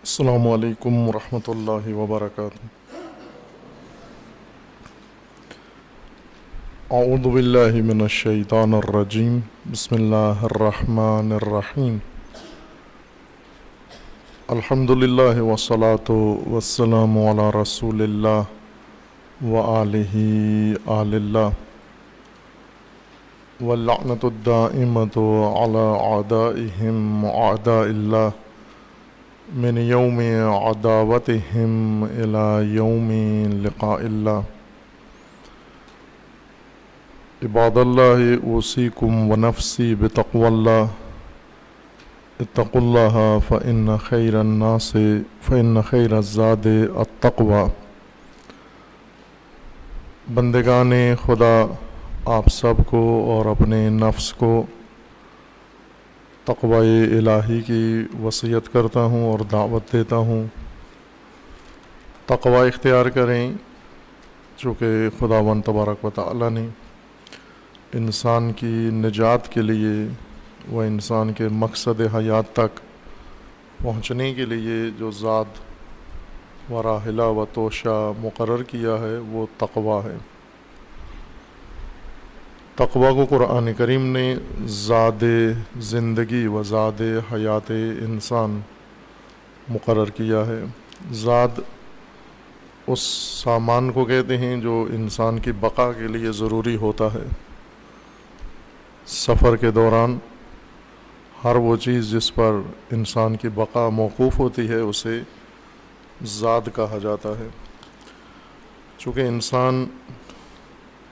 السلام علیکم ورحمۃ اللہ وبرکاتہ۔ اعوذ باللہ من الشیطان الرجیم، بسم اللہ الرحمن الرحیم۔ الحمد للہ والصلاة والسلام علی رسول اللہ وآلہ آل اللہ، واللعنۃ الدائمۃ علی اعدائہم اعداء اللہ من یوم عداوتہم الی یوم لقاء اللہ۔ عباد اللہ اوصیکم ونفسی بتقوی اللہ، اتقوا اللہ فإن خیر الزاد التقوی۔ بندگان خدا، آپ سب کو اور اپنے نفس کو تقوی الہی کی وصیت کرتا ہوں اور دعوت دیتا ہوں۔ تقوی اختیار کریں، چونکہ خداوند تبارک و تعالی نے انسان کی نجات کے لیے و انسان کے مقصد حیات تک پہنچنے کے لیے جو ذات و راحلہ و توشہ مقرر کیا ہے وہ تقوی ہے۔ تقوی کو قرآن کریم نے زاد زندگی و زاد حیات انسان مقرر کیا ہے۔ زاد اس سامان کو کہتے ہیں جو انسان کی بقا کے لیے ضروری ہوتا ہے۔ سفر کے دوران ہر وہ چیز جس پر انسان کی بقا موقوف ہوتی ہے اسے زاد کہا جاتا ہے۔ چونکہ انسان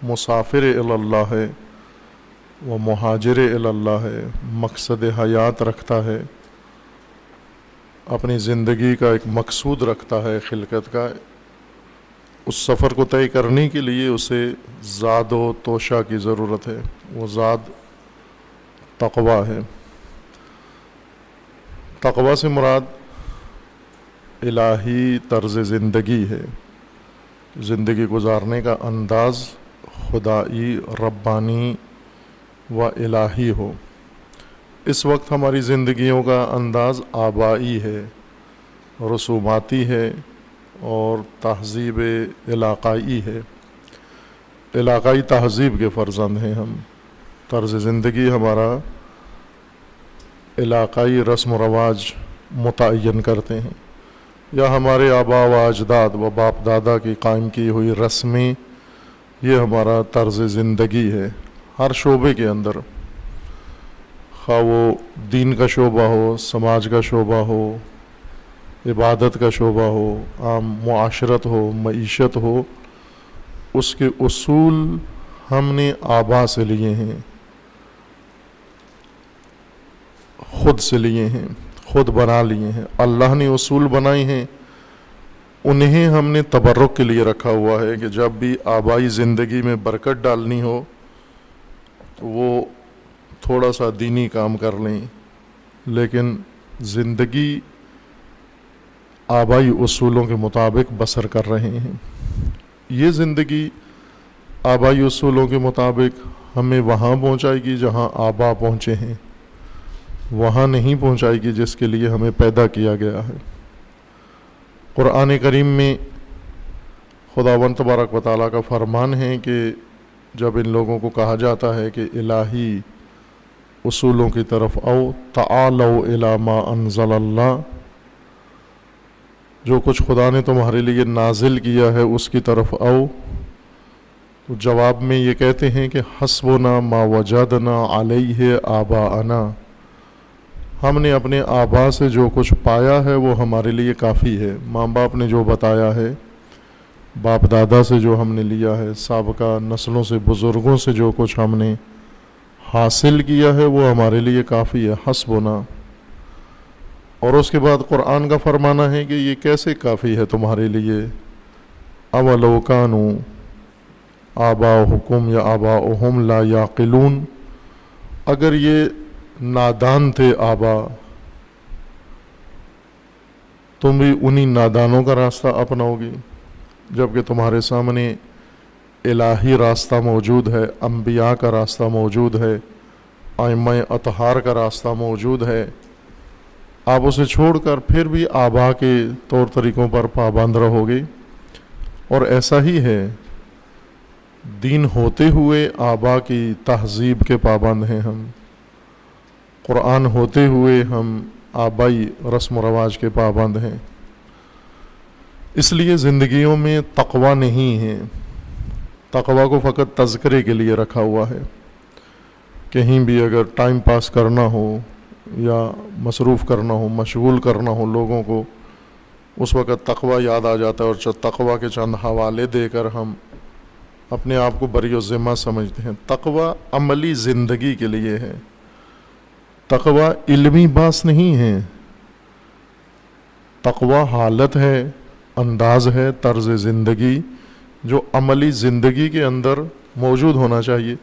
مسافر الی اللہ ہے و مہاجر الی اللہ ہے، مقصد حیات رکھتا ہے، اپنی زندگی کا ایک مقصود رکھتا ہے خلقت کا، اس سفر کو طے کرنے کے لیے اسے زاد و توشہ کی ضرورت ہے۔ وہ زاد تقوی ہے۔ تقوی سے مراد الہی طرز زندگی ہے، زندگی گزارنے کا انداز خدائی، ربانی و الہی ہو۔ اس وقت ہماری زندگیوں کا انداز آبائی ہے، رسوماتی ہے اور تہذیب علاقائی ہے۔ علاقائی تہذیب کے فرزند ہیں ہم۔ طرز زندگی ہمارا علاقائی رسم و رواج متعین کرتے ہیں، یا ہمارے آبا و اجداد و باپ دادا کی قائم کی ہوئی رسمیں، یہ ہمارا طرز زندگی ہے۔ ہر شعبے کے اندر، خواہ وہ دین کا شعبہ ہو، سماج کا شعبہ ہو، عبادت کا شعبہ ہو، عام معاشرت ہو، معیشت ہو، اس کے اصول ہم نے آبا سے لیے ہیں، خود سے لیے ہیں، خود بنا لیے ہیں۔ اللہ نے اصول بنائے ہیں، انہیں ہم نے تبرک کے لیے رکھا ہوا ہے کہ جب بھی آبائی زندگی میں برکت ڈالنی ہو تو وہ تھوڑا سا دینی کام کر لیں، لیکن زندگی آبائی اصولوں کے مطابق بسر کر رہے ہیں۔ یہ زندگی آبائی اصولوں کے مطابق ہمیں وہاں پہنچائے گی جہاں آبا پہنچے ہیں، وہاں نہیں پہنچائے گی جس کے لیے ہمیں پیدا کیا گیا ہے۔ قرآن کریم میں خداوند تبارک و تعالیٰ کا فرمان ہے کہ جب ان لوگوں کو کہا جاتا ہے کہ الہی اصولوں کی طرف آؤ، تعالوا الی ما انزل اللہ، جو کچھ خدا نے تمہارے لیے نازل کیا ہے اس کی طرف آؤ، تو جواب میں یہ کہتے ہیں کہ حسبنا ما وجدنا علیہ آباءنا، ہم نے اپنے آبا سے جو کچھ پایا ہے وہ ہمارے لیے کافی ہے۔ ماں باپ نے جو بتایا ہے، باپ دادا سے جو ہم نے لیا ہے، سابقہ نسلوں سے، بزرگوں سے جو کچھ ہم نے حاصل کیا ہے وہ ہمارے لیے کافی ہے، حسبنا۔ اور اس کے بعد قرآن کا فرمانا ہے کہ یہ کیسے کافی ہے تمہارے لیے؟ اولو کانوا آباؤہم یا آباؤہم لا یعقلون، اگر یہ نادان تھے آبا، تم بھی انہی نادانوں کا راستہ اپناؤ گی، جبکہ تمہارے سامنے الہی راستہ موجود ہے، انبیاء کا راستہ موجود ہے، ائمہ اطہار کا راستہ موجود ہے۔ آپ اسے چھوڑ کر پھر بھی آبا کے طور طریقوں پر پابند رہو گے. اور ایسا ہی ہے، دین ہوتے ہوئے آبا کی تہذیب کے پابند ہیں ہم، قرآن ہوتے ہوئے ہم آبائی رسم و رواج کے پابند ہیں. اس لیے زندگیوں میں تقوی نہیں ہے. تقوی کو فقط تذکرے کے لیے رکھا ہوا ہے. کہیں بھی اگر ٹائم پاس کرنا ہو یا مصروف کرنا ہو، مشغول کرنا ہو لوگوں کو، اس وقت تقوی یاد آ جاتا ہے، اور تقوی کے چند حوالے دے کر ہم اپنے آپ کو بری و ذمہ سمجھتے ہیں. تقوی عملی زندگی کے لیے ہے. تقوی علمی بات نہیں ہے. تقوی حالت ہے، انداز ہے، طرز زندگی جو عملی زندگی کے اندر موجود ہونا چاہیے.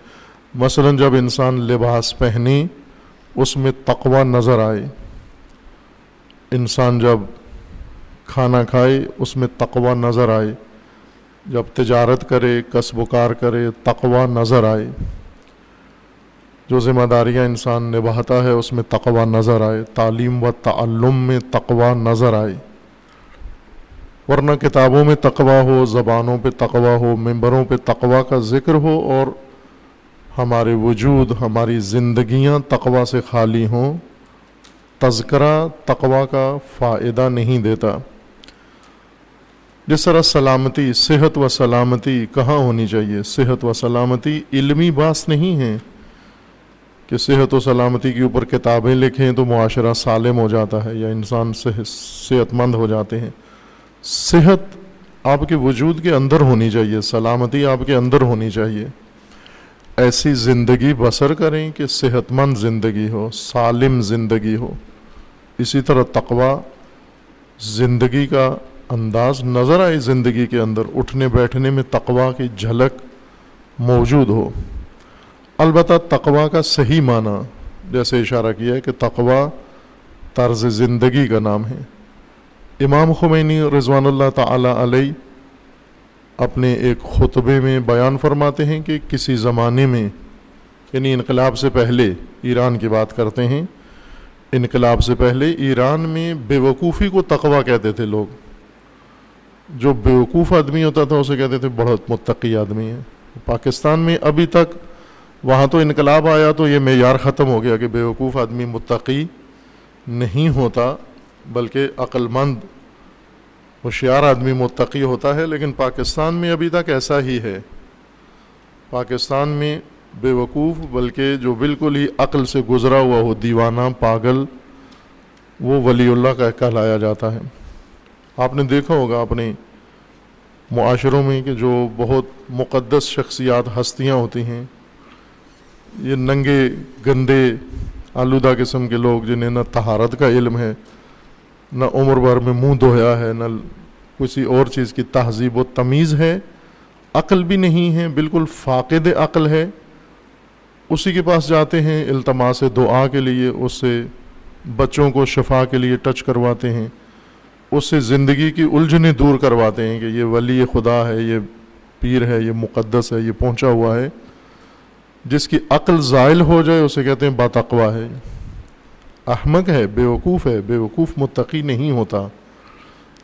مثلا جب انسان لباس پہنے اس میں تقوی نظر آئے، انسان جب کھانا کھائے اس میں تقوی نظر آئے، جب تجارت کرے، کسب و کار کرے، تقوی نظر آئے، جو ذمہ داریاں انسان نبھاتا ہے اس میں تقوی نظر آئے، تعلیم و تعلم میں تقوی نظر آئے. ورنہ کتابوں میں تقوی ہو، زبانوں پہ تقوی ہو، ممبروں پہ تقوی کا ذکر ہو، اور ہمارے وجود، ہماری زندگیاں تقوی سے خالی ہوں، تذکرہ تقوی کا فائدہ نہیں دیتا. جس طرح سلامتی، صحت و سلامتی کہاں ہونی چاہیے؟ صحت و سلامتی علمی بات نہیں ہے کہ صحت و سلامتی کے اوپر کتابیں لکھیں تو معاشرہ سالم ہو جاتا ہے یا انسان صحت مند ہو جاتے ہیں. صحت آپ کے وجود کے اندر ہونی چاہیے، سلامتی آپ کے اندر ہونی چاہیے. ایسی زندگی بسر کریں کہ صحت مند زندگی ہو، سالم زندگی ہو. اسی طرح تقوی، زندگی کا انداز نظر آئے، زندگی کے اندر اٹھنے بیٹھنے میں تقوی کی جھلک موجود ہو. البتہ تقوی کا صحیح معنی جیسے اشارہ کیا ہے کہ تقوی طرز زندگی کا نام ہے. امام خمینی رضوان اللہ تعالی علیہ اپنے ایک خطبے میں بیان فرماتے ہیں کہ کسی زمانے میں، یعنی انقلاب سے پہلے، ایران کی بات کرتے ہیں، انقلاب سے پہلے ایران میں بے وقوفی کو تقوی کہتے تھے لوگ. جو بے وقوف آدمی ہوتا تھا اسے کہتے تھے بہت متقی آدمی ہے. پاکستان میں ابھی تک، وہاں تو انقلاب آیا تو یہ معیار ختم ہو گیا کہ بے وقوف آدمی متقی نہیں ہوتا، بلکہ عقل مند ہوشیار آدمی متقی ہوتا ہے. لیکن پاکستان میں ابھی تک ایسا ہی ہے. پاکستان میں بے وقوف، بلکہ جو بالکل ہی عقل سے گزرا ہوا ہو، دیوانہ، پاگل، وہ ولی اللہ کا کہلایا جاتا ہے. آپ نے دیکھا ہوگا اپنے معاشروں میں کہ جو بہت مقدس شخصیات، ہستیاں ہوتی ہیں، یہ ننگے، گندے، آلودہ قسم کے لوگ جنہیں نہ طہارت کا علم ہے، نہ عمر بھر میں منہ دھویا ہے، نہ کسی اور چیز کی تہذیب و تمیز ہے، عقل بھی نہیں ہے، بالکل فاقد عقل ہے. اسی کے پاس جاتے ہیں التماس دعا کے لیے، اس سے بچوں کو شفا کے لیے ٹچ کرواتے ہیں، اس سے زندگی کی الجھنیں دور کرواتے ہیں کہ یہ ولی خدا ہے، یہ پیر ہے، یہ مقدس ہے، یہ پہنچا ہوا ہے. جس کی عقل زائل ہو جائے اسے کہتے ہیں باتقویٰ ہے، احمق ہے، بے وقوف ہے. بے وقوف متقی نہیں ہوتا.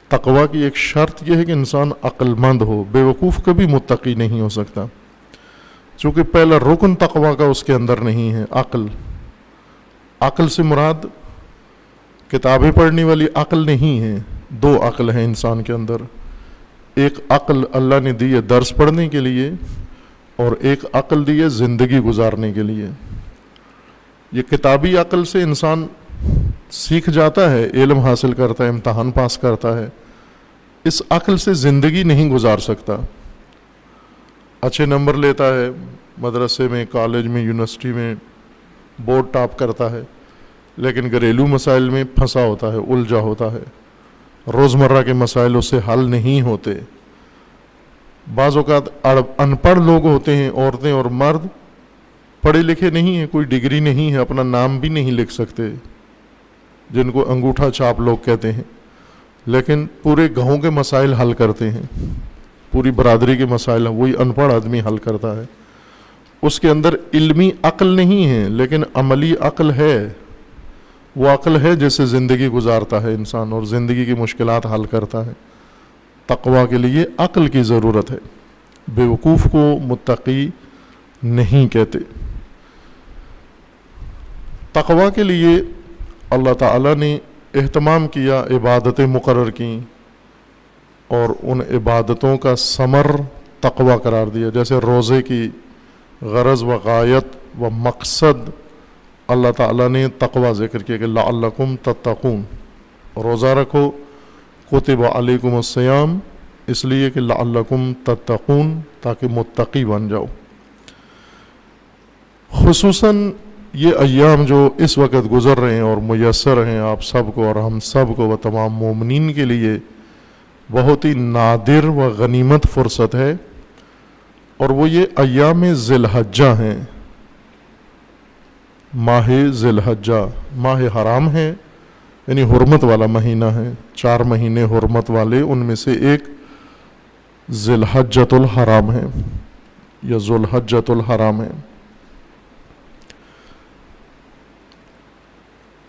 تقویٰ کی ایک شرط یہ ہے کہ انسان عقل مند ہو. بے وقوف کبھی متقی نہیں ہو سکتا، چونکہ پہلا رکن تقویٰ کا اس کے اندر نہیں ہے، عقل. عقل سے مراد کتابیں پڑھنے والی عقل نہیں ہے. دو عقل ہیں انسان کے اندر. ایک عقل اللہ نے دی ہے درس پڑھنے کے لیے، اور ایک عقل دی ہے زندگی گزارنے کے لیے. یہ کتابی عقل سے انسان سیکھ جاتا ہے، علم حاصل کرتا ہے، امتحان پاس کرتا ہے. اس عقل سے زندگی نہیں گزار سکتا. اچھے نمبر لیتا ہے، مدرسے میں، کالج میں، یونیورسٹی میں بورڈ ٹاپ کرتا ہے، لیکن گھریلو مسائل میں پھنسا ہوتا ہے، الجھا ہوتا ہے. روزمرہ کے مسائل اس سے حل نہیں ہوتے. بعض اوقات ان پڑھ لوگ ہوتے ہیں، عورتیں اور مرد پڑھے لکھے نہیں ہیں، کوئی ڈگری نہیں ہے، اپنا نام بھی نہیں لکھ سکتے، جن کو انگوٹھا چھاپ لوگ کہتے ہیں، لیکن پورے گاؤں کے مسائل حل کرتے ہیں، پوری برادری کے مسائل وہی ان پڑھ آدمی حل کرتا ہے. اس کے اندر علمی عقل نہیں ہے لیکن عملی عقل ہے. وہ عقل ہے جس سے زندگی گزارتا ہے انسان اور زندگی کی مشکلات حل کرتا ہے. تقویٰ کے لیے عقل کی ضرورت ہے. بیوقوف کو متقی نہیں کہتے. تقویٰ کے لیے اللہ تعالیٰ نے اہتمام کیا، عبادتیں مقرر کیں اور ان عبادتوں کا ثمر تقویٰ قرار دیا. جیسے روزے کی غرض و غایت و مقصد اللہ تعالیٰ نے تقویٰ ذکر کیا کہ لعلکم تتقون. روزہ رکھو، کتب علیکم الصیام، اس لیے کہ لعلکم تتقون، تاکہ متقی بن جاؤ. خصوصاً یہ ایام جو اس وقت گزر رہے ہیں اور میسر ہیں آپ سب کو اور ہم سب کو و تمام مومنین کے لیے بہت ہی نادر و غنیمت فرصت ہے، اور وہ یہ ایام ذی الحجہ ہیں. ماہ ذی الحجہ ماہ حرام ہے، یعنی حرمت والا مہینہ ہے. 4 مہینے حرمت والے، ان میں سے ایک ذی الحجۃ الحرام ہے یا ذو الحجۃ الحرام ہے.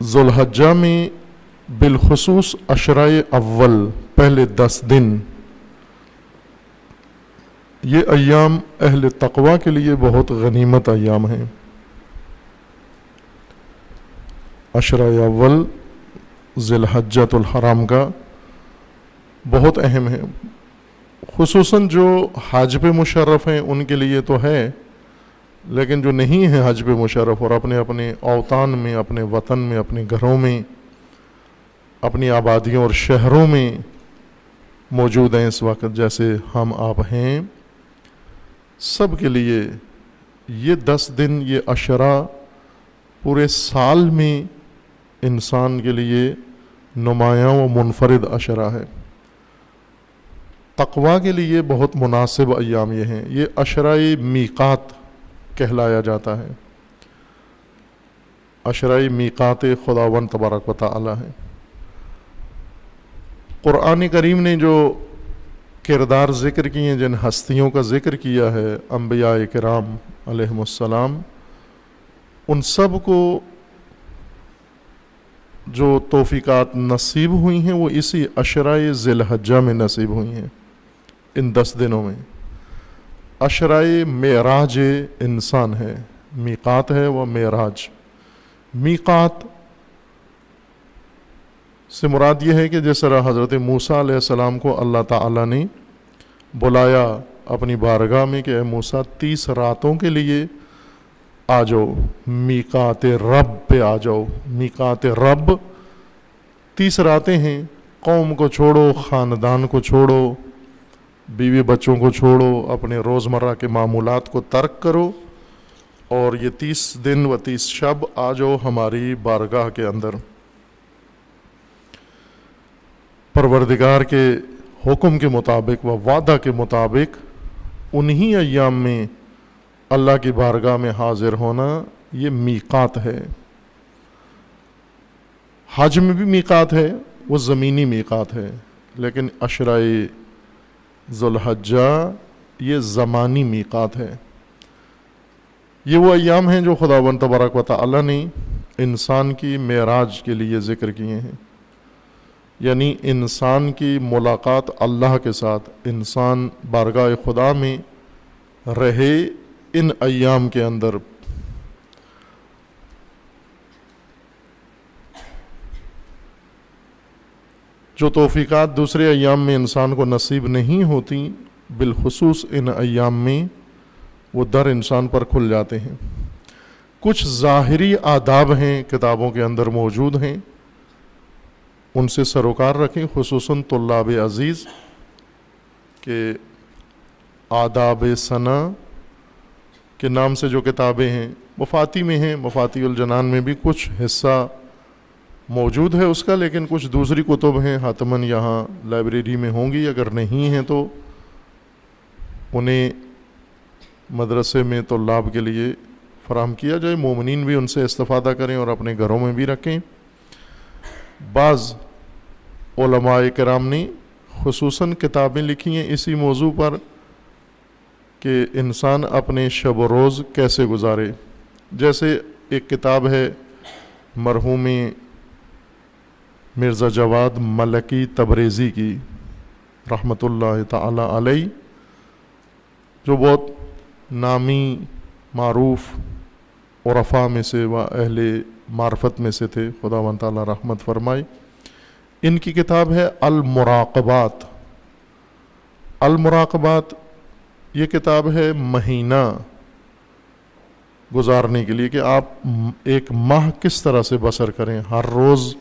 ذو الحجہ میں بالخصوص عشرۂ اول، پہلے 10 دن، یہ ایام اہل تقویٰ کے لیے بہت غنیمت ایام ہیں. عشرۂ اول ذی الحجۃ الحرام کا بہت اہم ہے. خصوصاً جو حج پہ مشرف ہیں ان کے لیے تو ہے، لیکن جو نہیں ہیں حج پہ مشرف اور اپنے اپنے اوطان میں، اپنے وطن میں، اپنے گھروں میں، اپنی آبادیوں اور شہروں میں موجود ہیں اس وقت، جیسے ہم آپ ہیں، سب کے لیے یہ 10 دن، یہ عشرہ پورے سال میں انسان کے لیے نمایاں و منفرد عشرہ ہے. تقویٰ کے لیے بہت مناسب ایام یہ ہیں. یہ عشرۂ میقات کہلایا جاتا ہے. عشرۂ میقات خداوند تبارک و تعالی ہے. قرآن کریم نے جو کردار ذکر کیے ہیں، جن ہستیوں کا ذکر کیا ہے، انبیاء کرام علیہم السلام، ان سب کو جو توفیقات نصیب ہوئی ہیں وہ اسی عشرۂ ذی الحجہ میں نصیب ہوئی ہیں. ان 10 دنوں میں عشرۂ معراج انسان ہے. میقات ہے وہ معراج. میقات سے مراد یہ ہے کہ جس طرح حضرت موسیٰ علیہ السلام کو اللہ تعالیٰ نے بلایا اپنی بارگاہ میں کہ اے موسیٰ 30 راتوں کے لیے آ جاؤ، میقات رب پہ آ جاؤ. میقات رب 30 راتیں ہیں. قوم کو چھوڑو، خاندان کو چھوڑو، بیوی بچوں کو چھوڑو، اپنے روزمرہ کے معمولات کو ترک کرو اور یہ 30 دن و 30 شب آ جاؤ ہماری بارگاہ کے اندر. پروردگار کے حکم کے مطابق و وعدہ کے مطابق انہی ایام میں اللہ کی بارگاہ میں حاضر ہونا یہ میقات ہے. حج میں بھی میقات ہے، وہ زمینی میقات ہے، لیکن عشرۂ ذو الحجہ یہ زمانی میقات ہے. یہ وہ ایام ہیں جو خداوند تبارک و تعالی نے انسان کی معراج کے لیے ذکر کیے ہیں، یعنی انسان کی ملاقات اللہ کے ساتھ، انسان بارگاہ خدا میں رہے ان ایام کے اندر. جو توفیقات دوسرے ایام میں انسان کو نصیب نہیں ہوتی، بالخصوص ان ایام میں وہ در انسان پر کھل جاتے ہیں. کچھ ظاہری آداب ہیں کتابوں کے اندر موجود ہیں، ان سے سروکار رکھیں، خصوصاً طلاب عزیز، کہ آداب ثنا کے نام سے جو کتابیں ہیں مفاتی میں ہیں، مفاتی الجنان میں بھی کچھ حصہ موجود ہے اس کا، لیکن کچھ دوسری کتب ہیں حتماً یہاں لائبریری میں ہوں گی. اگر نہیں ہیں تو انہیں مدرسے میں طلاب کے لیے فراہم کیا جائے، مومنین بھی ان سے استفادہ کریں اور اپنے گھروں میں بھی رکھیں. بعض علماء کرام نے خصوصاً کتابیں لکھی ہیں اسی موضوع پر کہ انسان اپنے شب و روز کیسے گزارے. جیسے ایک کتاب ہے مرحوم مرزا جواد ملکی تبریزی کی رحمۃ اللہ تعالی علیہ، جو بہت نامی معروف عرفاء میں سے و اہل معرفت میں سے تھے، خداوند تعالی رحمت فرمائے۔ ان کی کتاب ہے المراقبات۔ المراقبات یہ کتاب ہے مہینہ گزارنے کے لیے، کہ آپ ایک ماہ کس طرح سے بسر کریں، ہر روز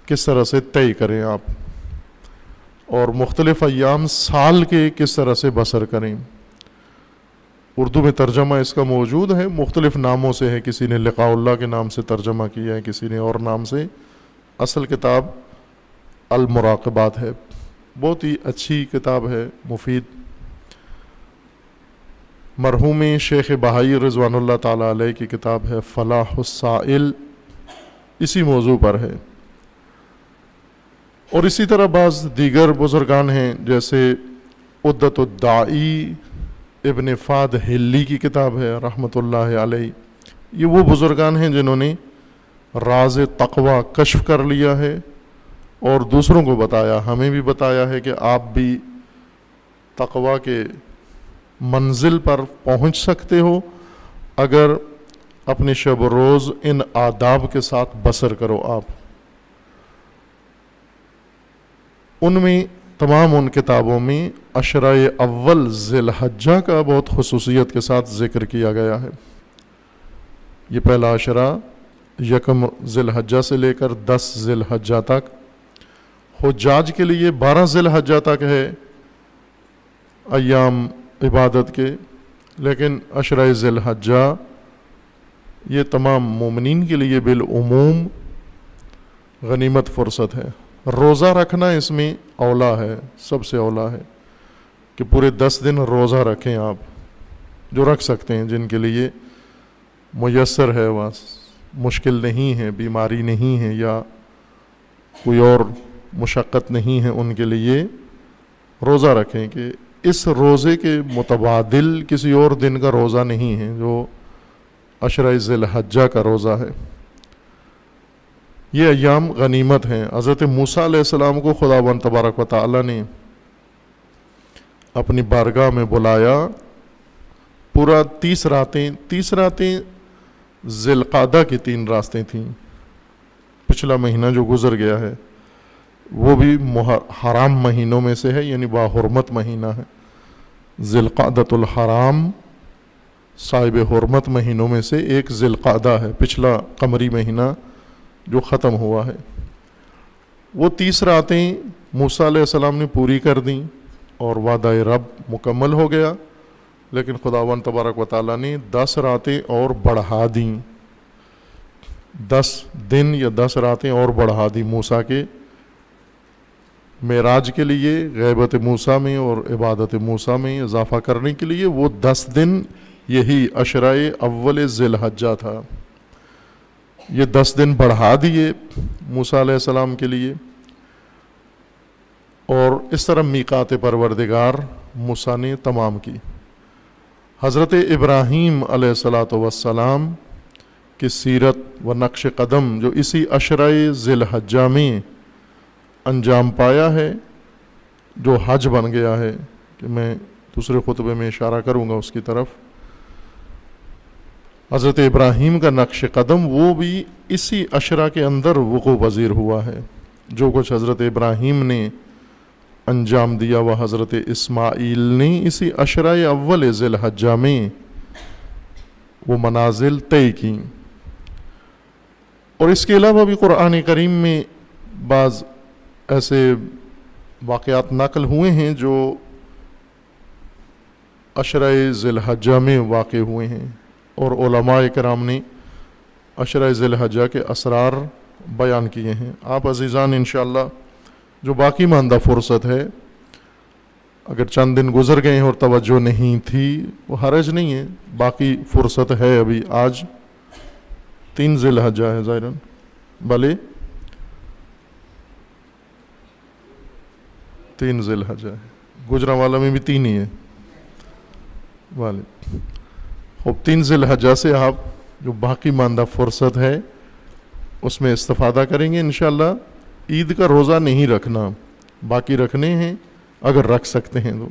کس طرح سے طے کریں آپ، اور مختلف ایام سال کے کس طرح سے بسر کریں۔ اردو میں ترجمہ اس کا موجود ہے، مختلف ناموں سے ہے، کسی نے لقاء اللہ کے نام سے ترجمہ کیا ہے، کسی نے اور نام سے۔ اصل کتاب المراقبات ہے، بہت ہی اچھی کتاب ہے، مفید۔ مرحوم شیخ بہائی رضوان اللہ تعالیٰ علیہ کی کتاب ہے فلاح السائل، اسی موضوع پر ہے۔ اور اسی طرح بعض دیگر بزرگان ہیں، جیسے عدت الداعی ابن فاد ہلی کی کتاب ہے رحمۃ اللہ علیہ۔ یہ وہ بزرگان ہیں جنہوں نے راز تقوی کشف کر لیا ہے اور دوسروں کو بتایا، ہمیں بھی بتایا ہے کہ آپ بھی تقوی کے منزل پر پہنچ سکتے ہو اگر اپنی شب و روز ان آداب کے ساتھ بسر کرو آپ۔ ان میں تمام ان کتابوں میں عشرہ اول ذی الحجہ کا بہت خصوصیت کے ساتھ ذکر کیا گیا ہے۔ یہ پہلا عشرہ یکم ذی الحجہ سے لے کر 10 ذی الحجہ تک، حجاج کے لیے 12 ذی الحجہ تک ہے ایام عبادت کے، لیکن عشرہ ذی الحجہ یہ تمام مومنین کے لیے بالعموم غنیمت فرصت ہے۔ روزہ رکھنا اس میں اولا ہے، سب سے اولا ہے کہ پورے 10 دن روزہ رکھیں آپ، جو رکھ سکتے ہیں، جن کے لیے میسر ہے، مشکل نہیں ہے، بیماری نہیں ہے یا کوئی اور مشقت نہیں ہے، ان کے لیے روزہ رکھیں کہ اس روزے کے متبادل کسی اور دن کا روزہ نہیں ہے، جو عشرہ ذی الحجہ کا روزہ ہے۔ یہ ایام غنیمت ہیں۔ حضرت موسیٰ علیہ السلام کو خداوند تبارک و تعالی نے اپنی بارگاہ میں بلایا، پورا 30 راتیں ذی القعدہ کی 3 راتیں تھیں۔ پچھلا مہینہ جو گزر گیا ہے وہ بھی حرام مہینوں میں سے ہے، یعنی باحرمت مہینہ ہے۔ ذی القعدۃ الحرام صاحب حرمت مہینوں میں سے ایک ذی القعدہ ہے، پچھلا قمری مہینہ جو ختم ہوا ہے۔ وہ 30 راتیں موسیٰ علیہ السلام نے پوری کر دیں اور وعدہ رب مکمل ہو گیا، لیکن خداوند تبارک و تعالیٰ نے 10 راتیں اور بڑھا دیں، 10 دن یا 10 راتیں اور بڑھا دیں موسیٰ کے معراج کے لیے، غیبت موسیٰ میں اور عبادت موسیٰ میں اضافہ کرنے کے لیے۔ وہ 10 دن یہی عشرہ اول ذی الحجہ تھا، یہ 10 دن بڑھا دیے موسیٰ علیہ السلام کے لیے، اور اس طرح میقات پروردگار موسیٰ نے تمام کی۔ حضرت ابراہیم علیہ السلام کی سیرت و نقش قدم جو اسی عشرہ ذی الحجہ میں انجام پایا ہے، جو حج بن گیا ہے، کہ میں دوسرے خطبے میں اشارہ کروں گا اس کی طرف۔ حضرت ابراہیم کا نقش قدم وہ بھی اسی عشرہ کے اندر وقوع پذیر ہوا ہے۔ جو کچھ حضرت ابراہیم نے انجام دیا وہ حضرت اسماعیل نے اسی عشرہ اول ذی الحجہ میں وہ منازل طے کی۔ اور اس کے علاوہ بھی قرآن کریم میں بعض ایسے واقعات نقل ہوئے ہیں جو عشرہ ذی الحجہ میں واقع ہوئے ہیں، اور علماء کرام نے عشرہ ذی الحجہ کے اسرار بیان کیے ہیں۔ آپ عزیزان انشاءاللہ جو باقی ماندہ فرصت ہے، اگر چند دن گزر گئے ہیں اور توجہ نہیں تھی وہ حرج نہیں ہے، باقی فرصت ہے ابھی۔ آج 3 ذی الحجہ ہے ظاہراً، بھلے 3 ذی الحجہ ہے، گجرانوالا میں بھی 3 ہی ہے والے۔ خوب 3 ذی الحجہ سے آپ جو باقی ماندہ فرصت ہے اس میں استفادہ کریں گے انشاءاللہ، عید کا روزہ نہیں رکھنا، باقی رکھنے ہیں اگر رکھ سکتے ہیں تو،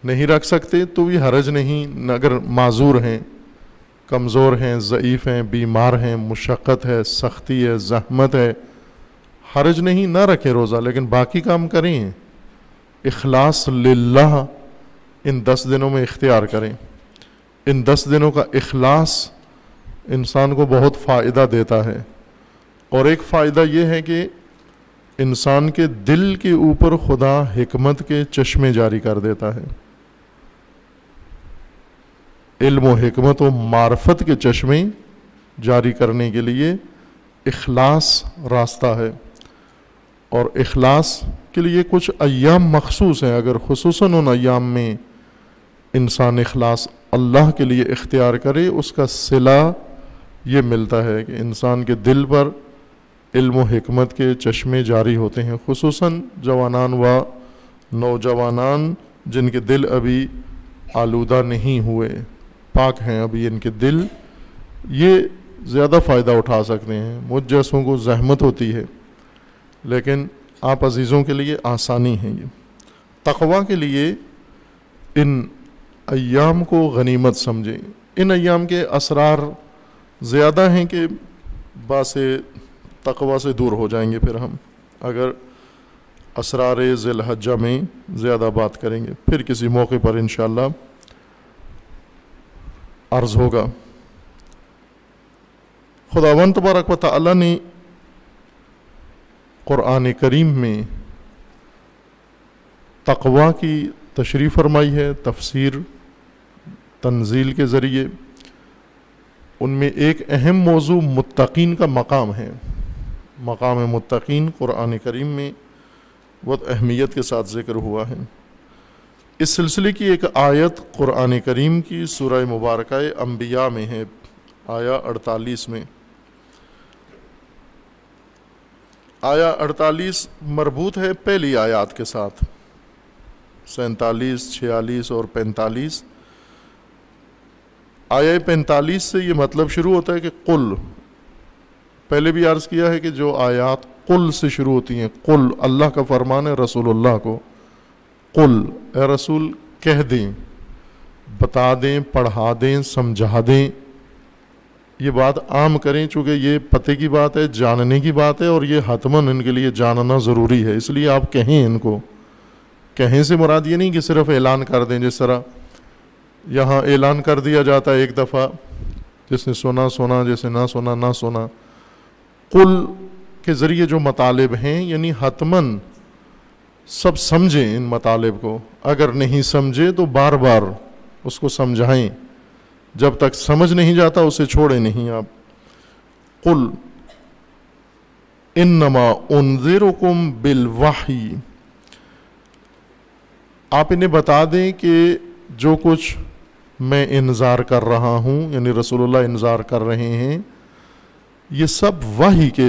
نہیں رکھ سکتے تو بھی حرج نہیں، اگر معذور ہیں، کمزور ہیں، ضعیف ہیں، بیمار ہیں، مشقت ہے، سختی ہے، زحمت ہے، حرج نہیں، نہ رکھیں روزہ، لیکن باقی کام کریں، اخلاص للہ ان 10 دنوں میں اختیار کریں۔ ان 10 دنوں کا اخلاص انسان کو بہت فائدہ دیتا ہے، اور ایک فائدہ یہ ہے کہ انسان کے دل کے اوپر خدا حکمت کے چشمے جاری کر دیتا ہے، علم و حکمت و معرفت کے چشمے جاری کرنے کے لیے اخلاص راستہ ہے، اور اخلاص کے لیے کچھ ایام مخصوص ہیں، اگر خصوصاً ان ایام میں انسان اخلاص اللہ کے لیے اختیار کرے، اس کا صلہ یہ ملتا ہے کہ انسان کے دل پر علم و حکمت کے چشمے جاری ہوتے ہیں، خصوصاً جوانان و نوجوانان جن کے دل ابھی آلودہ نہیں ہوئے، پاک ہیں ابھی ان کے دل، یہ زیادہ فائدہ اٹھا سکتے ہیں۔ مجھ جیسوں کو زحمت ہوتی ہے، لیکن آپ عزیزوں کے لیے آسانی ہے۔ یہ تقویٰ کے لیے ان ایام کو غنیمت سمجھیں۔ ان ایام کے اسرار زیادہ ہیں کہ باعث تقویٰ سے دور ہو جائیں گے پھر ہم، اگر اسرار ذی الحجہ میں زیادہ بات کریں گے، پھر کسی موقع پر انشاءاللہ عرض ہوگا۔ خداوند تبارک و تعالی نے قرآن کریم میں تقویٰ کی تشریح فرمائی ہے، تفسیر تنزیل کے ذریعے۔ ان میں ایک اہم موضوع متقین کا مقام ہے، مقام متقین قرآن کریم میں بہت اہمیت کے ساتھ ذکر ہوا ہے۔ اس سلسلے کی ایک آیت قرآن کریم کی سورہ مبارکہ انبیاء میں ہے، آیا 48 میں۔ آیا 48 مربوط ہے پہلی آیات کے ساتھ، 47، 46 اور 45۔ آیہ 45 سے یہ مطلب شروع ہوتا ہے کہ قل، پہلے بھی عرض کیا ہے کہ جو آیات قل سے شروع ہوتی ہیں، قل اللہ کا فرمان ہے رسول اللہ کو، قل اے رسول کہہ دیں، بتا دیں، پڑھا دیں، سمجھا دیں، یہ بات عام کریں، چونکہ یہ پتہ کی بات ہے، جاننے کی بات ہے، اور یہ حتماً ان کے لیے جاننا ضروری ہے، اس لیے آپ کہیں ان کو۔ کہیں سے مراد یہ نہیں کہ صرف اعلان کر دیں، جس طرح یہاں اعلان کر دیا جاتا ہے ایک دفعہ، جس نے سنا سنا، جیسے نہ سنا نہ سنا۔ قل کے ذریعے جو مطالب ہیں، یعنی حتماً سب سمجھیں ان مطالب کو، اگر نہیں سمجھے تو بار بار اس کو سمجھائیں، جب تک سمجھ نہیں جاتا اسے چھوڑیں نہیں آپ۔ قل انما انذرکم بالوحی، آپ انہیں بتا دیں کہ جو کچھ میں انذار کر رہا ہوں، یعنی رسول اللہ انذار کر رہے ہیں، یہ سب وحی کے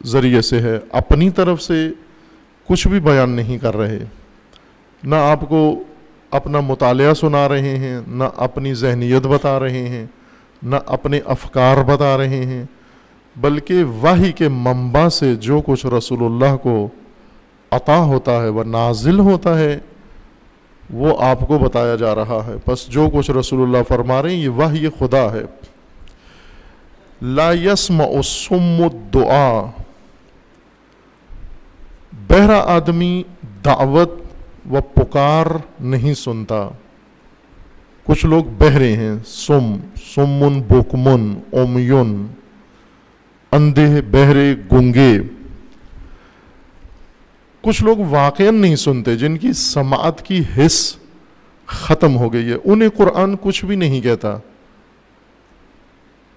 ذریعے سے ہے، اپنی طرف سے کچھ بھی بیان نہیں کر رہے، نہ آپ کو اپنا مطالعہ سنا رہے ہیں، نہ اپنی ذہنیت بتا رہے ہیں، نہ اپنے افکار بتا رہے ہیں، بلکہ وحی کے منبع سے جو کچھ رسول اللہ کو عطا ہوتا ہے وہ نازل ہوتا ہے، وہ آپ کو بتایا جا رہا ہے۔ بس جو کچھ رسول اللہ فرما رہے ہیں یہ وحی خدا ہے۔ لا يسمع الصم الدعاء، بہرا آدمی دعوت و پکار نہیں سنتا۔ کچھ لوگ بہرے ہیں، سمن بکمن امیون، اندھے بہرے گنگے۔ کچھ لوگ واقعاً نہیں سنتے، جن کی سماعت کی حس ختم ہو گئی ہے، انہیں قرآن کچھ بھی نہیں کہتا۔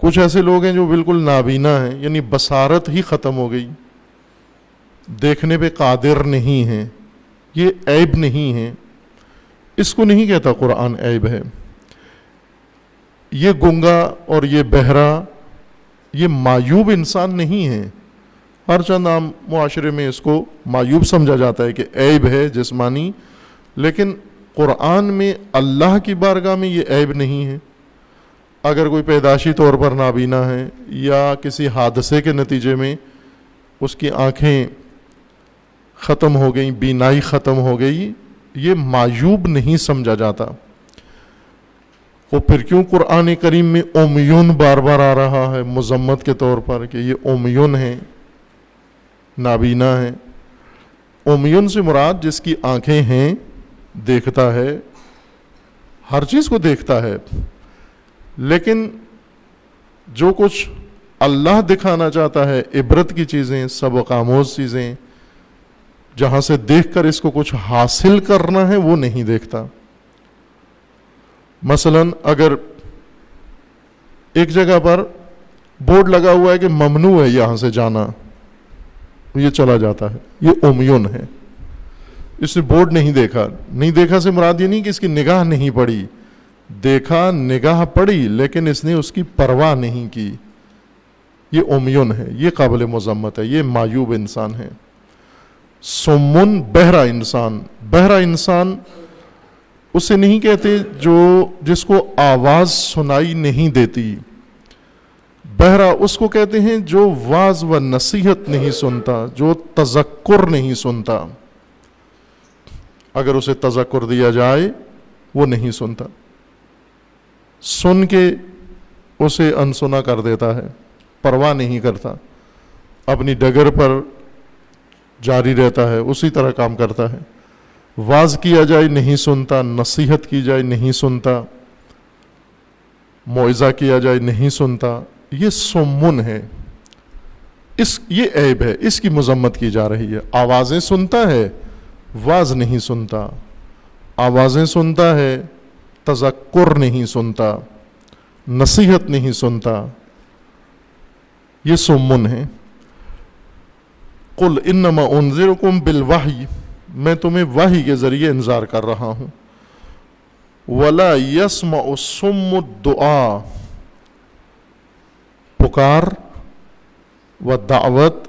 کچھ ایسے لوگ ہیں جو بالکل نابینا ہیں، یعنی بصارت ہی ختم ہو گئی، دیکھنے پہ قادر نہیں ہیں، یہ عیب نہیں ہے، اس کو نہیں کہتا قرآن عیب ہے۔ یہ گنگا اور یہ بہرا یہ معیوب انسان نہیں ہے، ہر چند عام معاشرے میں اس کو معیوب سمجھا جاتا ہے کہ عیب ہے جسمانی، لیکن قرآن میں اللہ کی بارگاہ میں یہ عیب نہیں ہے۔ اگر کوئی پیدائشی طور پر نابینا ہے یا کسی حادثے کے نتیجے میں اس کی آنکھیں ختم ہو گئیں، بینائی ختم ہو گئی، یہ معیوب نہیں سمجھا جاتا۔ وہ پھر کیوں قرآن کریم میں امیون بار بار آ رہا ہے مذمت کے طور پر کہ یہ امیون ہیں، نابینا ہیں؟ امیون سے مراد جس کی آنکھیں ہیں، دیکھتا ہے، ہر چیز کو دیکھتا ہے، لیکن جو کچھ اللہ دکھانا چاہتا ہے، عبرت کی چیزیں، سبق آموز چیزیں، جہاں سے دیکھ کر اس کو کچھ حاصل کرنا ہے، وہ نہیں دیکھتا۔ مثلا اگر ایک جگہ پر بورڈ لگا ہوا ہے کہ ممنوع ہے یہاں سے جانا، یہ چلا جاتا ہے، یہ امیون ہے، اس نے بورڈ نہیں دیکھا۔ نہیں دیکھا سے مراد یہ نہیں کہ اس کی نگاہ نہیں پڑی، دیکھا، نگاہ پڑی، لیکن اس نے اس کی پرواہ نہیں کی، یہ امیون ہے، یہ قابل مذمت ہے، یہ معیوب انسان ہے۔ سمن بہرا انسان، بہرا انسان اسے نہیں کہتے جس کو آواز سنائی نہیں دیتی، بہرا اس کو کہتے ہیں جو واعظ و نصیحت نہیں سنتا، جو تذکر نہیں سنتا، اگر اسے تذکر دیا جائے وہ نہیں سنتا، سن کے اسے انسنا کر دیتا ہے، پرواہ نہیں کرتا، اپنی ڈگر پر جاری رہتا ہے، اسی طرح کام کرتا ہے۔ واعظ کیا جائے نہیں سنتا، نصیحت کی جائے نہیں سنتا، موعظہ کیا جائے نہیں سنتا، یہ سمن ہے، یہ عیب ہے، اس کی مذمت کی جا رہی ہے۔ آوازیں سنتا ہے، واعظ نہیں سنتا، آوازیں سنتا ہے، تذکر نہیں سنتا، نصیحت نہیں سنتا، یہ سمن ہے۔ قل انما انذرکم بالوحی، میں تمہیں وحی کے ذریعے انذار کر رہا ہوں۔ ولا یسمع الصم الدعاء، پکار و دعوت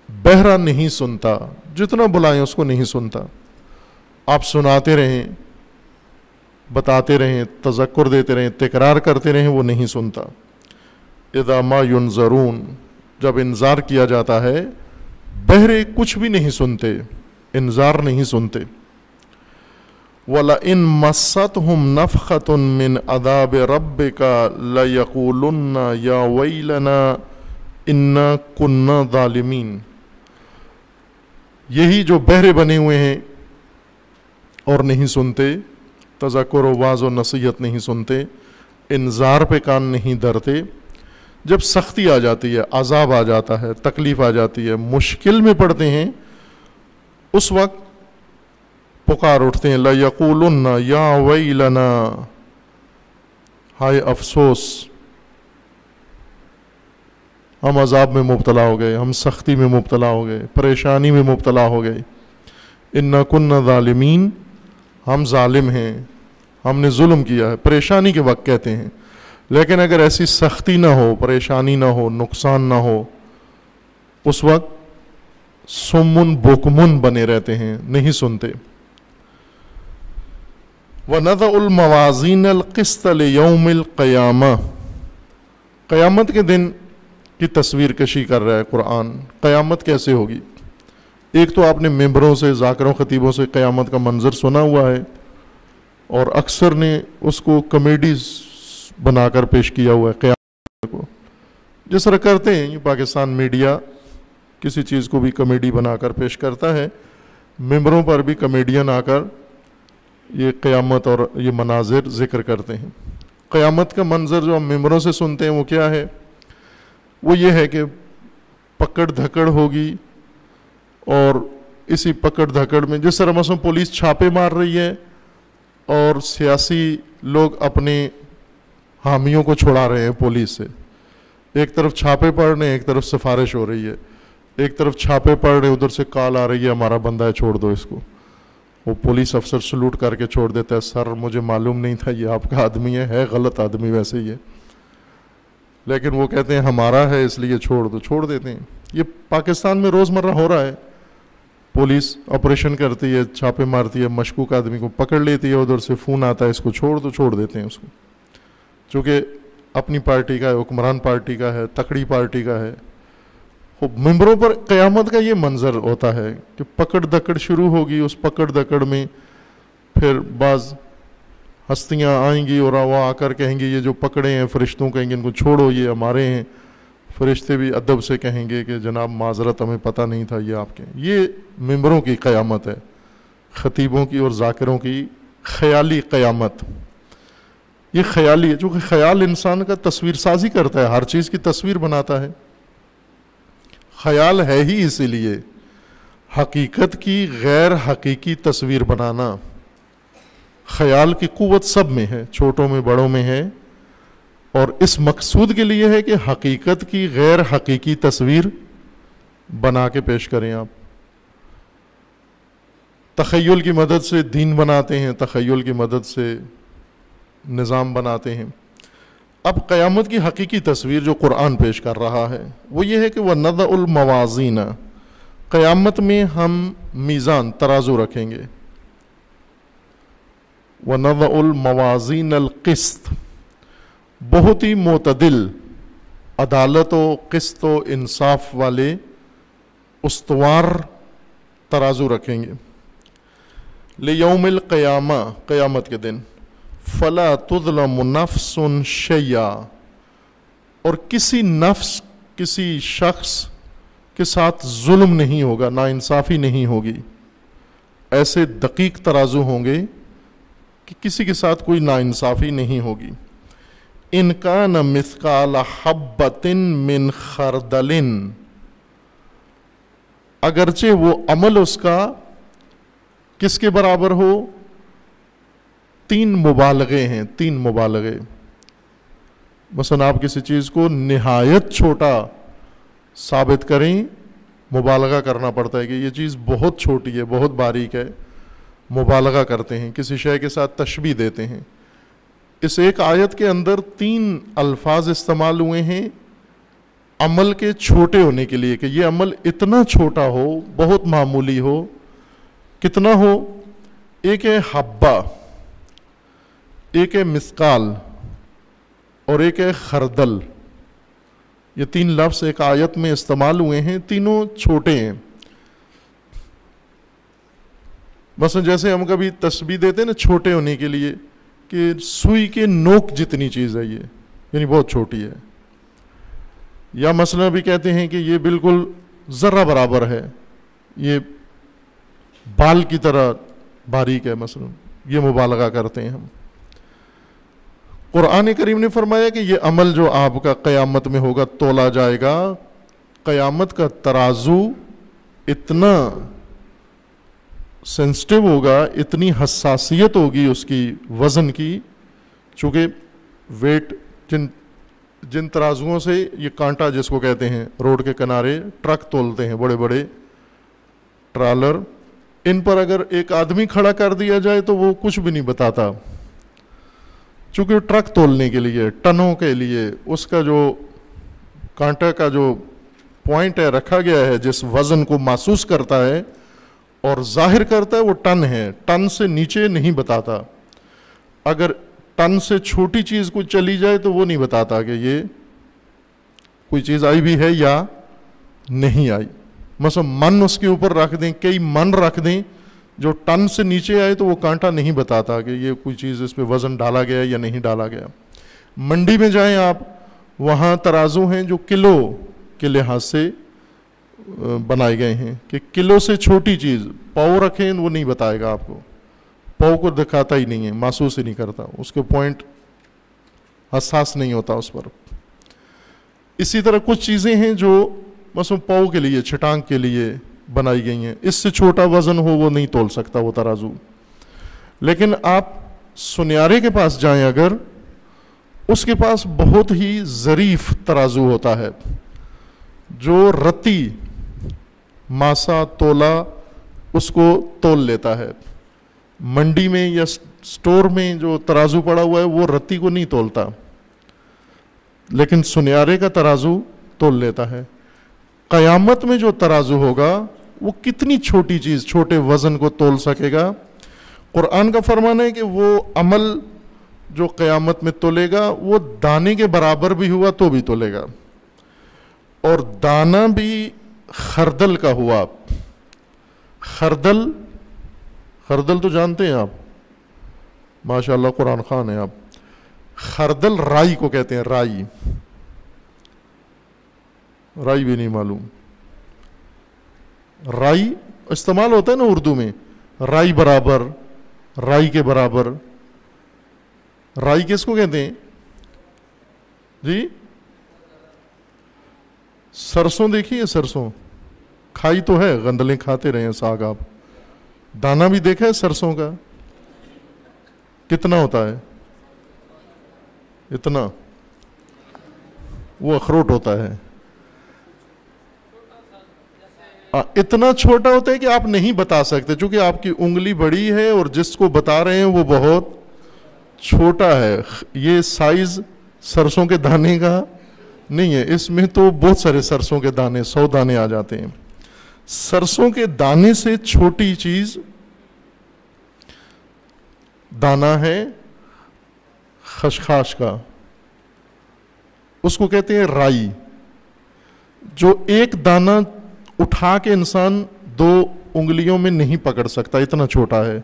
بہرا نہیں سنتا، جتنا بلائیں اس کو نہیں سنتا۔ آپ سناتے رہیں، بتاتے رہیں، تذکر دیتے رہیں، تکرار کرتے رہیں، وہ نہیں سنتا۔ اذا ما ینذرون، جب انذار کیا جاتا ہے، بہرے کچھ بھی نہیں سنتے، انذار نہیں سنتے۔ وَلَئِن مَسَّتْهُمْ نَفْخَةٌ مِّنْ عَذَابِ رَبِّكَ لَيَقُولُنَّ يَا وَيْلَنَا إِنَّا كُنَّا ظَالِمِينَ، یہی جو بہرے بنے ہوئے ہیں اور نہیں سنتے، تذکر و واعظ و نصیحت نہیں سنتے، انذار پہ کان نہیں دھرتے، جب سختی آ جاتی ہے، عذاب آ جاتا ہے، تکلیف آ جاتی ہے، مشکل میں پڑتے ہیں، اس وقت پکار اٹھتے ہیں، لَيَقُولُنَّ يَا وَيْلَنَا، ہائے افسوس، ہم عذاب میں مبتلا ہو گئے، ہم سختی میں مبتلا ہو گئے، پریشانی میں مبتلا ہو گئے، اِنَّا كُنَّا ظَالِمِينَ، ہم ظالم ہیں، ہم نے ظلم کیا ہے، پریشانی کے وقت کہتے ہیں۔ لیکن اگر ایسی سختی نہ ہو، پریشانی نہ ہو، نقصان نہ ہو، اس وقت سمن بکمن بنے رہتے ہیں، نہیں سنتے۔ وَنَضَعُ الْمَوَازِينَ الْقِسْطَ لِيَوْمِ الْقِيَامَةِ، قیامت کے دن کی تصویر کشی کر رہا ہے قرآن۔ قیامت کیسے ہوگی؟ ایک تو آپ نے ممبروں سے، ذاکروں، خطیبوں سے قیامت کا منظر سنا ہوا ہے، اور اکثر نے اس کو کمیڈیز بنا کر پیش کیا ہوا ہے قیامت کو، جس طرح کرتے ہیں یہ پاکستان میڈیا، کسی چیز کو بھی کمیڈی بنا کر پیش کرتا ہے، ممبروں پر بھی کمیڈین آ کر یہ قیامت اور یہ مناظر ذکر کرتے ہیں۔ قیامت کا منظر جو ہم ممبروں سے سنتے ہیں وہ کیا ہے؟ وہ یہ ہے کہ پکڑ دھکڑ ہوگی، اور اسی پکڑ دھکڑ میں جس طرح مثلا پولیس چھاپے مار رہی ہے اور سیاسی لوگ اپنے حامیوں کو چھڑا رہے ہیں پولیس سے، ایک طرف چھاپے پڑ رہے ہیں، ایک طرف سفارش ہو رہی ہے، ایک طرف چھاپے پڑ رہے ہیں، ادھر سے کال آ رہی ہے ہمارا بندہ ہے چھوڑ دو اس کو، وہ پولیس افسر سلوٹ کر کے چھوڑ دیتا ہے، سر مجھے معلوم نہیں تھا یہ آپ کا آدمی ہے غلط آدمی ویسے ہی ہے، لیکن وہ کہتے ہیں ہمارا ہے اس لیے چھوڑ دو، چھوڑ دیتے ہیں۔ یہ پاکستان میں روزمرہ ہو رہا ہے، پولیس آپریشن کرتی ہے، چھاپے مارتی ہے، مشکوک آدمی کو پکڑ لیتی ہے، ادھر سے فون آتا ہے اس کو چھوڑ دو، چھوڑ دیتے ہیں اس کو، چونکہ اپنی پارٹی کا ہے، حکمران پارٹی کا ہے، تکڑی پارٹی کا ہے، خوب ممبروں پر قیامت کا یہ منظر ہوتا ہے کہ پکڑ دکڑ شروع ہوگی، اس پکڑ دکڑ میں پھر بعض ہستیاں آئیں گی اور وہ آ کر کہیں گے یہ جو پکڑے ہیں فرشتوں کہیں گے ان کو چھوڑو یہ ہمارے ہیں، فرشتے بھی ادب سے کہیں گے کہ جناب معذرت ہمیں پتہ نہیں تھا یہ آپ کے. یہ ممبروں کی قیامت ہے، خطیبوں کی اور ذاکروں کی خیالی قیامت. یہ خیالی ہے چونکہ خیال انسان کا تصویر سازی کرتا ہے، ہر چیز کی تصویر بناتا ہے. خیال ہے ہی اسی لیے حقیقت کی غیر حقیقی تصویر بنانا. خیال کی قوت سب میں ہے، چھوٹوں میں بڑوں میں ہے، اور اس مقصود کے لیے ہے کہ حقیقت کی غیر حقیقی تصویر بنا کے پیش کریں. آپ تخیل کی مدد سے دین بناتے ہیں، تخیل کی مدد سے نظام بناتے ہیں. اب قیامت کی حقیقی تصویر جو قرآن پیش کر رہا ہے وہ یہ ہے کہ وَنَضَعُ الْمَوَازِينَ، قیامت میں ہم میزان ترازو رکھیں گے. وَنَضَعُ الْمَوَازِينَ الْقِسْطَ، بہت ہی معتدل، عدالت و قسط و انصاف والے استوار ترازو رکھیں گے. لِيَوْمِ الْقِيَامَةِ، قیامت کے دن. فَلَا تُظْلَمُ نَفْسٌ شَيْئًا، اور کسی نفس کسی شخص کے ساتھ ظلم نہیں ہوگا، ناانصافی نہیں ہوگی. ایسے دقیق ترازو ہوں گے کہ کسی کے ساتھ کوئی ناانصافی نہیں ہوگی. إِنْ كَانَ مِثْقَالَ حَبَّةٍ مِّنْ خَرْدَلٍ، اگرچہ وہ عمل اس کا کس کے برابر ہو؟ 3 مبالغے ہیں، 3 مبالغے. مثلا آپ کسی چیز کو نہایت چھوٹا ثابت کریں، مبالغہ کرنا پڑتا ہے کہ یہ چیز بہت چھوٹی ہے، بہت باریک ہے، مبالغہ کرتے ہیں، کسی شے کے ساتھ تشبیہ دیتے ہیں. اس ایک آیت کے اندر 3 الفاظ استعمال ہوئے ہیں عمل کے چھوٹے ہونے کے لیے، کہ یہ عمل اتنا چھوٹا ہو، بہت معمولی ہو. کتنا ہو؟ ایک ہے حبہ، ایک ہے مثقال، اور ایک ہے خردل. یہ 3 لفظ ایک آیت میں استعمال ہوئے ہیں، تینوں چھوٹے ہیں. مثلا جیسے ہم کبھی تشبیہ دیتے ہیں نا چھوٹے ہونے کے لیے، کہ سوئی کے نوک جتنی چیز ہے یہ، یعنی بہت چھوٹی ہے. یا مثلا بھی کہتے ہیں کہ یہ بالکل ذرہ برابر ہے، یہ بال کی طرح باریک ہے، مثلا یہ مبالغہ کرتے ہیں ہم. قرآن کریم نے فرمایا کہ یہ عمل جو آپ کا قیامت میں ہوگا تولا جائے گا. قیامت کا ترازو اتنا سینسٹیو ہوگا، اتنی حساسیت ہوگی اس کی وزن کی، چونکہ ویٹ جن ترازوؤں سے یہ کانٹا جس کو کہتے ہیں روڈ کے کنارے ٹرک تولتے ہیں، بڑے بڑے ٹرالر، ان پر اگر ایک آدمی کھڑا کر دیا جائے تو وہ کچھ بھی نہیں بتاتا، چونکہ ٹرک تولنے کے لیے، ٹنوں کے لیے اس کا جو کانٹا کا جو پوائنٹ ہے رکھا گیا ہے، جس وزن کو محسوس کرتا ہے اور ظاہر کرتا ہے وہ ٹن ہے، ٹن سے نیچے نہیں بتاتا. اگر ٹن سے چھوٹی چیز کو چلی جائے تو وہ نہیں بتاتا کہ یہ کوئی چیز آئی بھی ہے یا نہیں آئی. مثلا من اس کے اوپر رکھ دیں، کئی من رکھ دیں، جو ٹن سے نیچے آئے تو وہ کانٹا نہیں بتاتا کہ یہ کوئی چیز اس پہ وزن ڈالا گیا یا نہیں ڈالا گیا. منڈی میں جائیں آپ، وہاں ترازو ہیں جو کلو کے لحاظ سے بنائے گئے ہیں، کہ کلو سے چھوٹی چیز پاؤ رکھیں وہ نہیں بتائے گا آپ کو، پاؤ کو دکھاتا ہی نہیں ہے، محسوس ہی نہیں کرتا، اس کے پوائنٹ حساس نہیں ہوتا اس پر. اسی طرح کچھ چیزیں ہیں جو مثلا پاؤ کے لیے، چھٹانگ کے لیے بنائی گئی ہیں، اس سے چھوٹا وزن ہو وہ نہیں تول سکتا وہ ترازو. لیکن آپ سنیارے کے پاس جائیں اگر، اس کے پاس بہت ہی ظریف ترازو ہوتا ہے جو رتی ماسا تولا اس کو تول لیتا ہے. منڈی میں یا سٹور میں جو ترازو پڑا ہوا ہے وہ رتی کو نہیں تولتا، لیکن سنیارے کا ترازو تول لیتا ہے. قیامت میں جو ترازو ہوگا وہ کتنی چھوٹی چیز، چھوٹے وزن کو تول سکے گا. قرآن کا فرمان ہے کہ وہ عمل جو قیامت میں تولے گا وہ دانے کے برابر بھی ہوا تو بھی تولے گا. اور دانا بھی خردل کا ہوا. خردل تو جانتے ہیں آپ, ماشاء اللہ قرآن خوان ہیں آپ. خردل رائی کو کہتے ہیں, رائی بھی نہیں معلوم. رائی استعمال ہوتا ہے نا اردو میں, رائی برابر, رائی کے برابر. رائی کس کو کہتے ہیں جی؟ سرسوں دیکھیے, سرسوں کھائی تو ہے, گندلیں کھاتے رہے ہیں ساگ آپ. دانا بھی دیکھا ہے سرسوں کا, کتنا ہوتا ہے؟ اتنا. وہ اخروٹ ہوتا ہے, اتنا چھوٹا ہوتا ہے کہ آپ نہیں بتا سکتے, چونکہ آپ کی انگلی بڑی ہے اور جس کو بتا رہے ہیں وہ بہت چھوٹا ہے. یہ سائز سرسوں کے دانے کا نہیں ہے, اس میں تو بہت سارے سرسوں کے دانے, 100 دانے آ جاتے ہیں. سرسوں کے دانے سے چھوٹی چیز دانا ہے خشخاش کا, اس کو کہتے ہیں رائی. جو ایک دانہ اٹھا کے انسان 2 انگلیوں میں نہیں پکڑ سکتا, اتنا چھوٹا ہے.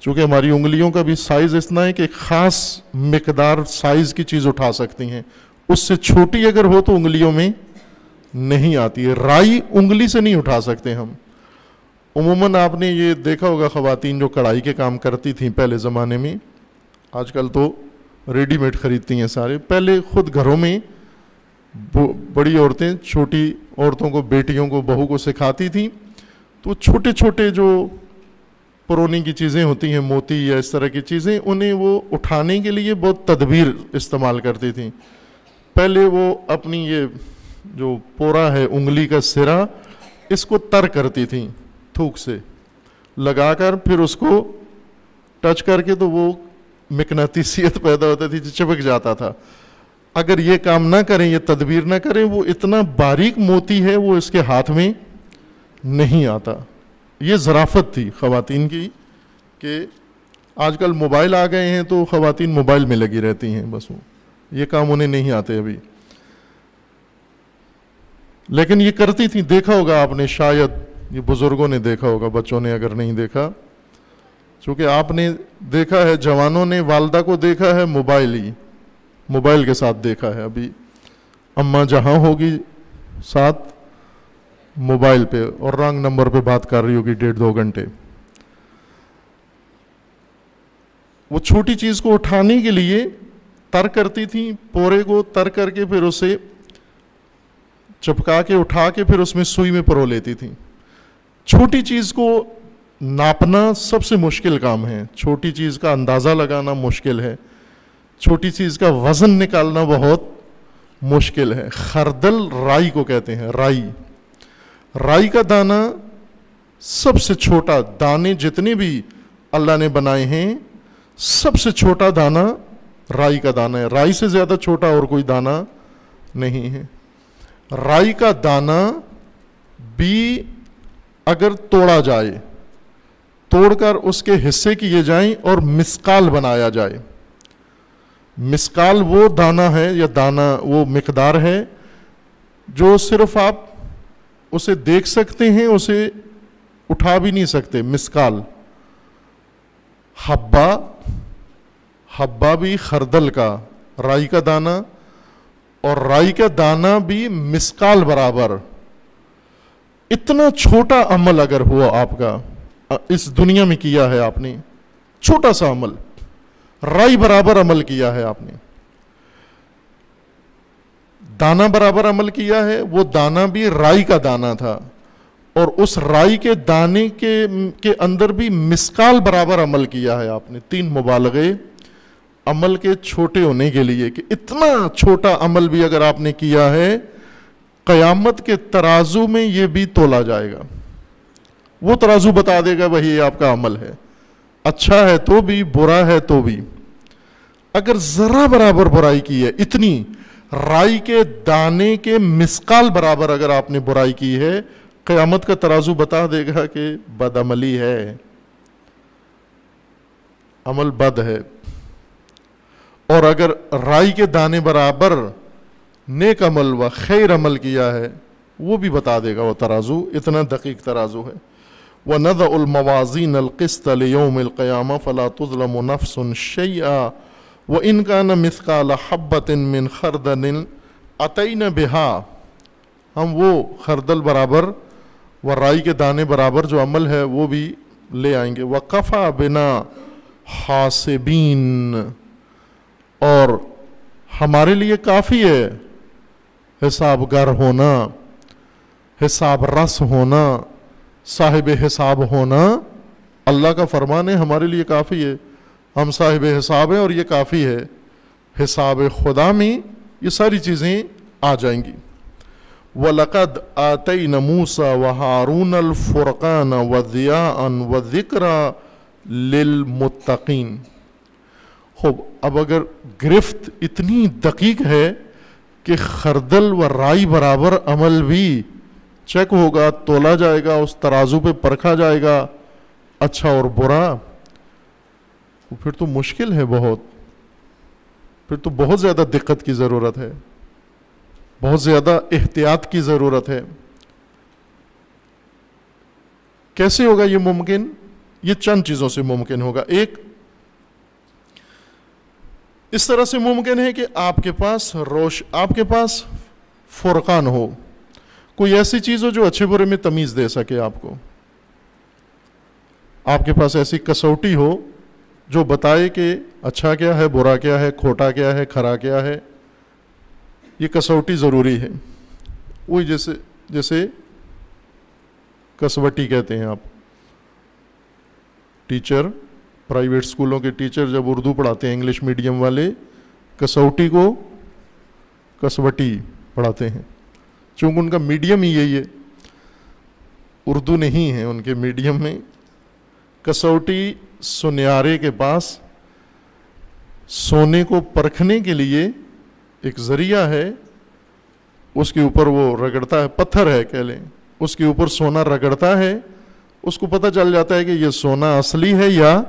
چونکہ ہماری انگلیوں کا بھی سائز اتنا ہے کہ ایک خاص مقدار سائز کی چیز اٹھا سکتی ہیں, اس سے چھوٹی اگر ہو تو انگلیوں میں نہیں آتی ہے. رائی انگلی سے نہیں اٹھا سکتے ہم. عموماً آپ نے یہ دیکھا ہوگا, خواتین جو کڑھائی کے کام کرتی تھیں پہلے زمانے میں, آج کل تو ریڈی میڈ خریدتی ہیں سارے, پہلے خود گھروں میں بڑی عورتیں چھوٹی عورتوں کو, بیٹیوں کو, بہو کو سکھاتی تھیں. تو چھوٹے چھوٹے جو پرونی کی چیزیں ہوتی ہیں, موتی یا اس طرح کی چیزیں, انہیں وہ اٹھانے کے لیے بہت تدبیر استعمال کرتی تھیں. پہلے وہ اپنی یہ جو پورا ہے انگلی کا سرا, اس کو تر کرتی تھیں تھوک سے لگا کر, پھر اس کو ٹچ کر کے تو وہ مقناطیسیت پیدا ہوتی تھی, چپک جاتا تھا. اگر یہ کام نہ کریں, یہ تدبیر نہ کریں, وہ اتنا باریک موتی ہے وہ اس کے ہاتھ میں نہیں آتا. یہ ظرافت تھی خواتین کی, کہ آج کل موبائل آ گئے ہیں تو خواتین موبائل میں لگی رہتی ہیں, بس یہ کام انہیں نہیں آتے ابھی, لیکن یہ کرتی تھیں. دیکھا ہوگا آپ نے, شاید یہ بزرگوں نے دیکھا ہوگا, بچوں نے اگر نہیں دیکھا, چونکہ آپ نے دیکھا ہے, جوانوں نے والدہ کو دیکھا ہے موبائل کے ساتھ دیکھا ہے. ابھی اماں جہاں ہوگی ساتھ موبائل پہ, اور رانگ نمبر پہ بات کر رہی ہوگی 1.5-2 گھنٹے. وہ چھوٹی چیز کو اٹھانے کے لیے تر کرتی تھیں, پورے کو تر کر کے پھر اسے چپکا کے اٹھا کے پھر اس میں سوئی میں پرو لیتی تھیں. چھوٹی چیز کو ناپنا سب سے مشکل کام ہے, چھوٹی چیز کا اندازہ لگانا مشکل ہے, چھوٹی چیز کا وزن نکالنا بہت مشکل ہے. خردل رائی کو کہتے ہیں, رائی کا دانہ سب سے چھوٹا, دانے جتنے بھی اللہ نے بنائے ہیں سب سے چھوٹا دانہ رائی کا دانہ ہے. رائی سے زیادہ چھوٹا اور کوئی دانہ نہیں ہے. رائی کا دانہ بھی اگر توڑا جائے, توڑ کر اس کے حصے کیے جائیں اور مسکال بنایا جائے. مسکال وہ دانہ ہے یا دانہ وہ مقدار ہے جو صرف آپ اسے دیکھ سکتے ہیں, اسے اٹھا بھی نہیں سکتے. مسکال. حبہ بھی خردل کا, رائی کا دانہ, اور رائی کا دانہ بھی مسکال برابر. اتنا چھوٹا عمل اگر ہوا آپ کا, اس دنیا میں کیا ہے آپ نے, چھوٹا سا عمل, رائی برابر عمل کیا ہے آپ نے, دانہ برابر عمل کیا ہے. وہ دانہ بھی رائی کا دانہ تھا, اور اس رائی کے دانے کے اندر بھی مسکال برابر عمل کیا ہے آپ نے. 3 مبالغے عمل کے چھوٹے ہونے کے لیے, کہ اتنا چھوٹا عمل بھی اگر آپ نے کیا ہے, قیامت کے ترازو میں یہ بھی تولا جائے گا. وہ ترازو بتا دے گا وہی آپ کا عمل ہے, اچھا ہے تو بھی, برا ہے تو بھی. اگر ذرا برابر برائی کی ہے, اتنی رائی کے دانے کے مسکال برابر اگر آپ نے برائی کی ہے, قیامت کا ترازو بتا دے گا کہ بد عملی ہے, عمل بد ہے. اور اگر رائی کے دانے برابر نیک عمل و خیر عمل کیا ہے وہ بھی بتا دے گا وہ ترازو، اتنا دقیق ترازو ہے۔ وَنَضَعُ الْمَوَازِينَ الْقِسْطَ لِيَوْمِ الْقِيَامَةِ فَلَا تُظْلَمُ نَفْسٌ شَيْئًا وَإِنْ كَانَ مِثْقَالَ حَبَّةٍ مِّنْ خَرْدَلٍ أَتَيْنَا بِهَا، ہم وہ خردل برابر و رائی کے دانے برابر جو عمل ہے وہ بھی لے آئیں گے۔ وَقَفَى بِنَا حَاسِبِينَ، اور ہمارے لیے کافی ہے حساب گر ہونا، حساب رس ہونا، صاحب حساب ہونا۔ اللہ کا فرمان ہے ہمارے لیے کافی ہے، ہم صاحب حساب ہیں اور یہ کافی ہے۔ حساب خدا میں یہ ساری چیزیں آ جائیں گی۔ وَلَقَدْ آتَيْنَا مُوسَى وَهَارُونَ الْفُرْقَانَ وَضِيَاءً وَذِكْرًا لِلْمُتَّقِينَ۔ خوب، اب اگر گرفت اتنی دقیق ہے کہ خردل و رائی برابر عمل بھی چیک ہوگا، تولا جائے گا، اس ترازو پہ پرکھا جائے گا اچھا اور برا، پھر تو مشکل ہے بہت، پھر تو بہت زیادہ دقت کی ضرورت ہے، بہت زیادہ احتیاط کی ضرورت ہے۔ کیسے ہوگا یہ ممکن؟ یہ چند چیزوں سے ممکن ہوگا۔ ایک، اس طرح سے ممکن ہے کہ آپ کے پاس فرقان ہو، کوئی ایسی چیز ہو جو اچھے برے میں تمیز دے سکے آپ کو، آپ کے پاس ایسی کسوٹی ہو جو بتائے کہ اچھا کیا ہے، برا کیا ہے، کھوٹا کیا ہے، کھرا کیا ہے۔ یہ کسوٹی ضروری ہے۔ وہی جیسے کسوٹی کہتے ہیں آپ، ٹیچر، پرائیویٹ اسکولوں کے ٹیچر جب اردو پڑھاتے ہیں، انگلش میڈیم والے کسوٹی کو کسوٹی پڑھاتے ہیں، چونکہ ان کا میڈیم ہی یہی ہے، اردو نہیں ہے ان کے میڈیم میں۔ کسوٹی سنیارے کے پاس سونے کو پرکھنے کے لیے ایک ذریعہ ہے، اس کے اوپر وہ رگڑتا ہے، پتھر ہے کہہ لیں، اس کے اوپر سونا رگڑتا ہے، اس کو پتہ چل جاتا ہے کہ یہ سونا اصلی ہے یا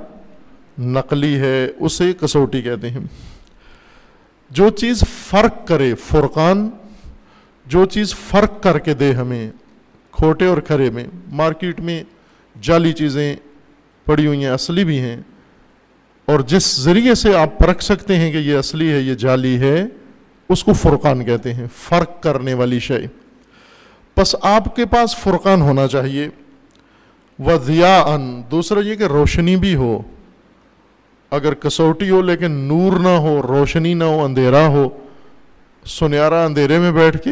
نقلی ہے، اسے کسوٹی کہتے ہیں۔ جو چیز فرق کرے، فرقان، جو چیز فرق کر کے دے ہمیں کھوٹے اور کھرے میں۔ مارکیٹ میں جعلی چیزیں پڑی ہوئی ہیں، اصلی بھی ہیں، اور جس ذریعے سے آپ پرکھ سکتے ہیں کہ یہ اصلی ہے یہ جعلی ہے، اس کو فرقان کہتے ہیں، فرق کرنے والی شے۔ پس آپ کے پاس فرقان ہونا چاہیے۔ وَضِيَاءً، دوسرا یہ کہ روشنی بھی ہو۔ اگر کسوٹی ہو لیکن نور نہ ہو، روشنی نہ ہو، اندھیرا ہو، سنیارا اندھیرے میں بیٹھ کے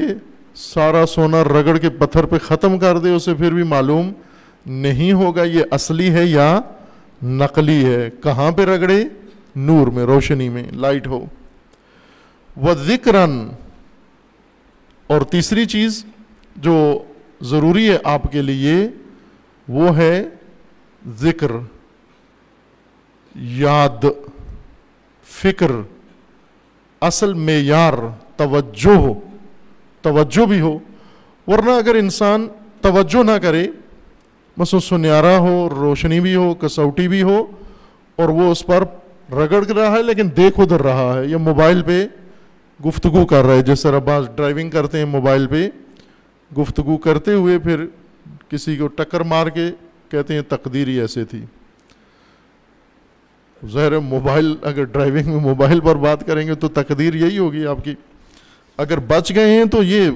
سارا سونا رگڑ کے پتھر پہ ختم کر دے، اسے پھر بھی معلوم نہیں ہوگا یہ اصلی ہے یا نقلی ہے۔ کہاں پہ رگڑے؟ نور میں، روشنی میں، لائٹ ہو۔ وَذِكْرًا، اور تیسری چیز جو ضروری ہے آپ کے لیے وہ ہے ذکر، یاد، فکر، اصل معیار توجہ بھی ہو۔ ورنہ اگر انسان توجہ نہ کرے، مثلا سنیارا ہو، روشنی بھی ہو، کسوٹی بھی ہو، اور وہ اس پر رگڑ رہا ہے لیکن دیکھ ادھر رہا ہے، یا موبائل پہ گفتگو کر رہا ہے، جس طرح بعض ڈرائیونگ کرتے ہیں موبائل پہ گفتگو کرتے ہوئے پھر کسی کو ٹکر مار کے کہتے ہیں تقدیر ہی ایسے تھی۔ ظاہر ہے موبائل، اگر ڈرائیونگ میں موبائل پر بات کریں گے تو تقدیر یہی ہوگی آپ کی۔ اگر بچ گئے ہیں تو یہ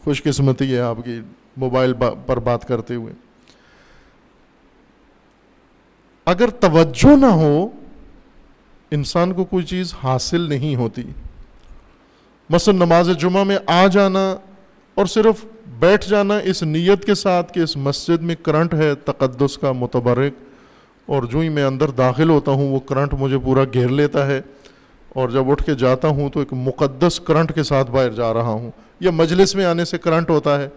خوش قسمتی ہے آپ کی موبائل پر بات کرتے ہوئے۔ اگر توجہ نہ ہو، انسان کو کوئی چیز حاصل نہیں ہوتی۔ مثلا نماز جمعہ میں آ جانا اور صرف بیٹھ جانا اس نیت کے ساتھ کہ اس مسجد میں کرنٹ ہے تقدس کا متبرک، اور جو ہی میں اندر داخل ہوتا ہوں وہ کرنٹ مجھے پورا گھیر لیتا ہے، اور جب اٹھ کے جاتا ہوں تو ایک مقدس کرنٹ کے ساتھ باہر جا رہا ہوں، یا مجلس میں آنے سے کرنٹ ہوتا ہے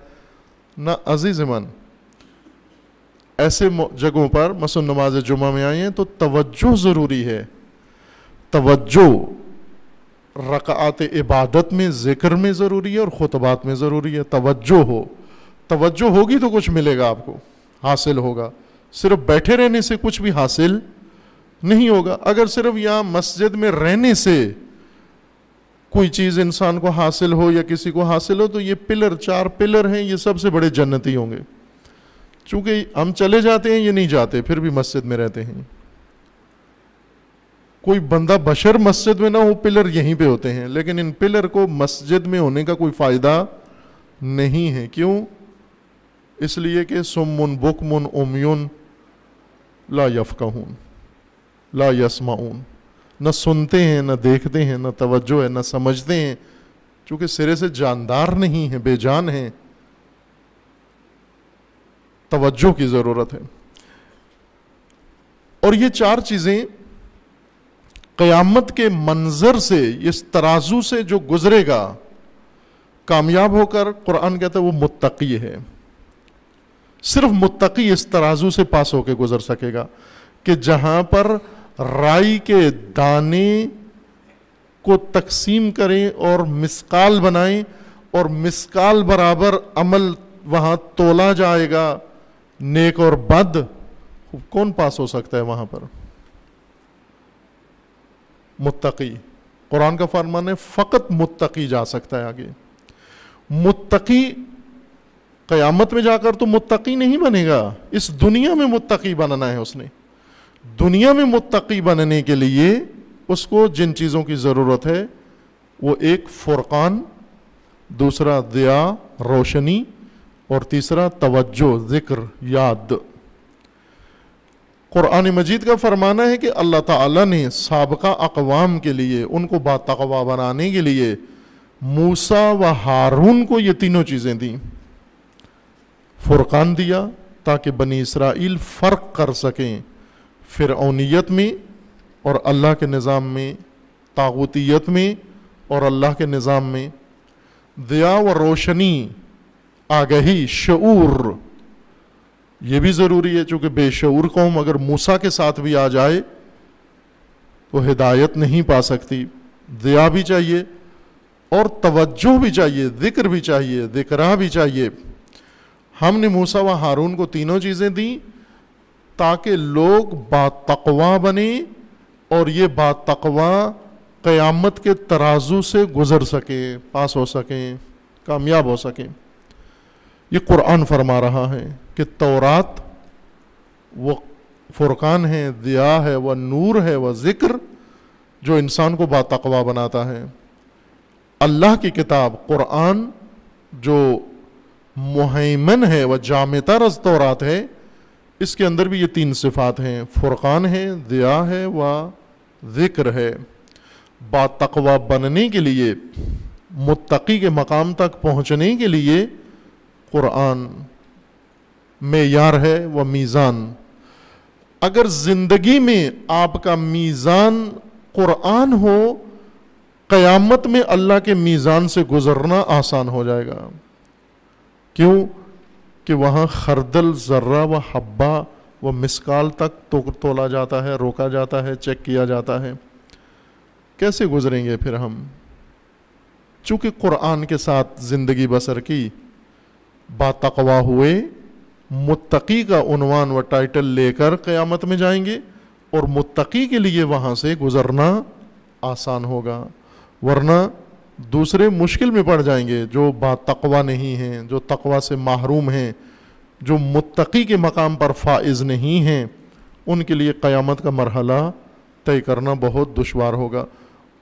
نہ۔ عزیز من، ایسے جگہوں پر مثلا نماز جمعہ میں آئے ہیں تو توجہ ضروری ہے۔ توجہ رکعات عبادت میں، ذکر میں ضروری ہے، اور خطبات میں ضروری ہے۔ توجہ ہوگی تو کچھ ملے گا، آپ کو حاصل ہوگا۔ صرف بیٹھے رہنے سے کچھ بھی حاصل نہیں ہوگا۔ اگر صرف یہاں مسجد میں رہنے سے کوئی چیز انسان کو حاصل ہو یا کسی کو حاصل ہو تو یہ پلر، 4 پلر ہیں، یہ سب سے بڑے جنتی ہوں گے. چونکہ ہم چلے جاتے ہیں، یہ نہیں جاتے، پھر بھی مسجد میں رہتے ہیں. کوئی بندہ بشر مسجد میں نہ ہو، پلر یہیں پہ ہوتے ہیں، لیکن ان پلر کو مسجد میں ہونے کا کوئی فائدہ نہیں ہے. کیوں؟ اس لیے کہ سمن بکمن عمیون لا یفقہون لا یسمعون، نہ سنتے ہیں، نہ دیکھتے ہیں، نہ توجہ ہے، نہ سمجھتے ہیں، چونکہ سرے سے جاندار نہیں ہیں، بے جان ہیں. توجہ کی ضرورت ہے. اور یہ 4 چیزیں قیامت کے منظر سے، اس ترازو سے جو گزرے گا کامیاب ہو کر، قرآن کہتا ہے وہ متقی ہے. صرف متقی اس ترازو سے پاس ہو کے گزر سکے گا کہ جہاں پر رائی کے دانے کو تقسیم کریں اور مسقال بنائیں اور مسقال برابر عمل وہاں تولا جائے گا، نیک اور بد. کون پاس ہو سکتا ہے وہاں پر؟ متقی. قرآن کا فرمان ہے فقط متقی جا سکتا ہے آگے. متقی قیامت میں جا کر تو متقی نہیں بنے گا، اس دنیا میں متقی بننا ہے اس نے. دنیا میں متقی بننے کے لیے اس کو جن چیزوں کی ضرورت ہے وہ ایک فرقان، دوسرا ضیاء روشنی، اور تیسرا توجہ ذکر یاد. قرآن مجید کا فرمانا ہے کہ اللہ تعالیٰ نے سابقہ اقوام کے لیے، ان کو باتقوا بنانے کے لیے موسیٰ و ہارون کو یہ تینوں چیزیں دیں. فرقان دیا تاکہ بنی اسرائیل فرق کر سکیں فرعونیت میں اور اللہ کے نظام میں، طاغوتیت میں اور اللہ کے نظام میں. ضیاء و روشنی، آگہی، شعور، یہ بھی ضروری ہے، چونکہ بے شعور قوم اگر موسیٰ کے ساتھ بھی آ جائے تو ہدایت نہیں پا سکتی. ضیاء بھی چاہیے اور توجہ بھی چاہیے، ذکر بھی چاہیے، ذکرہ بھی چاہیے. ہم نے موسیٰ و ہارون کو تینوں چیزیں دیں تاکہ لوگ باتقوا بنیں اور یہ باتقوا قیامت کے ترازو سے گزر سکیں، پاس ہو سکیں، کامیاب ہو سکیں. یہ قرآن فرما رہا ہے کہ تورات وہ فرقان ہے، ضیاء ہے، وہ نور ہے، وہ ذکر جو انسان کو باتقوا بناتا ہے. اللہ کی کتاب قرآن جو مہیمن ہے، وہ جامع تر تورات ہے، اس کے اندر بھی یہ 3 صفات ہیں، فرقان ہے، ضیاء ہے، و ذکر ہے. باتقوا بننے کے لیے، متقی کے مقام تک پہنچنے کے لیے قرآن معیار ہے و میزان. اگر زندگی میں آپ کا میزان قرآن ہو، قیامت میں اللہ کے میزان سے گزرنا آسان ہو جائے گا. کیوں؟ کہ وہاں خردل، ذرہ و حبہ و مسقال تک تولا جاتا ہے، روکا جاتا ہے، چیک کیا جاتا ہے. کیسے گزریں گے پھر ہم؟ چونکہ قرآن کے ساتھ زندگی بسر کی، باتقوا ہوئے، متقی کا عنوان و ٹائٹل لے کر قیامت میں جائیں گے اور متقی کے لیے وہاں سے گزرنا آسان ہوگا. ورنہ دوسرے مشکل میں پڑ جائیں گے جو باتقوا نہیں ہیں، جو تقوی سے محروم ہیں، جو متقی کے مقام پر فائز نہیں ہیں. ان کے لیے قیامت کا مرحلہ طے کرنا بہت دشوار ہوگا.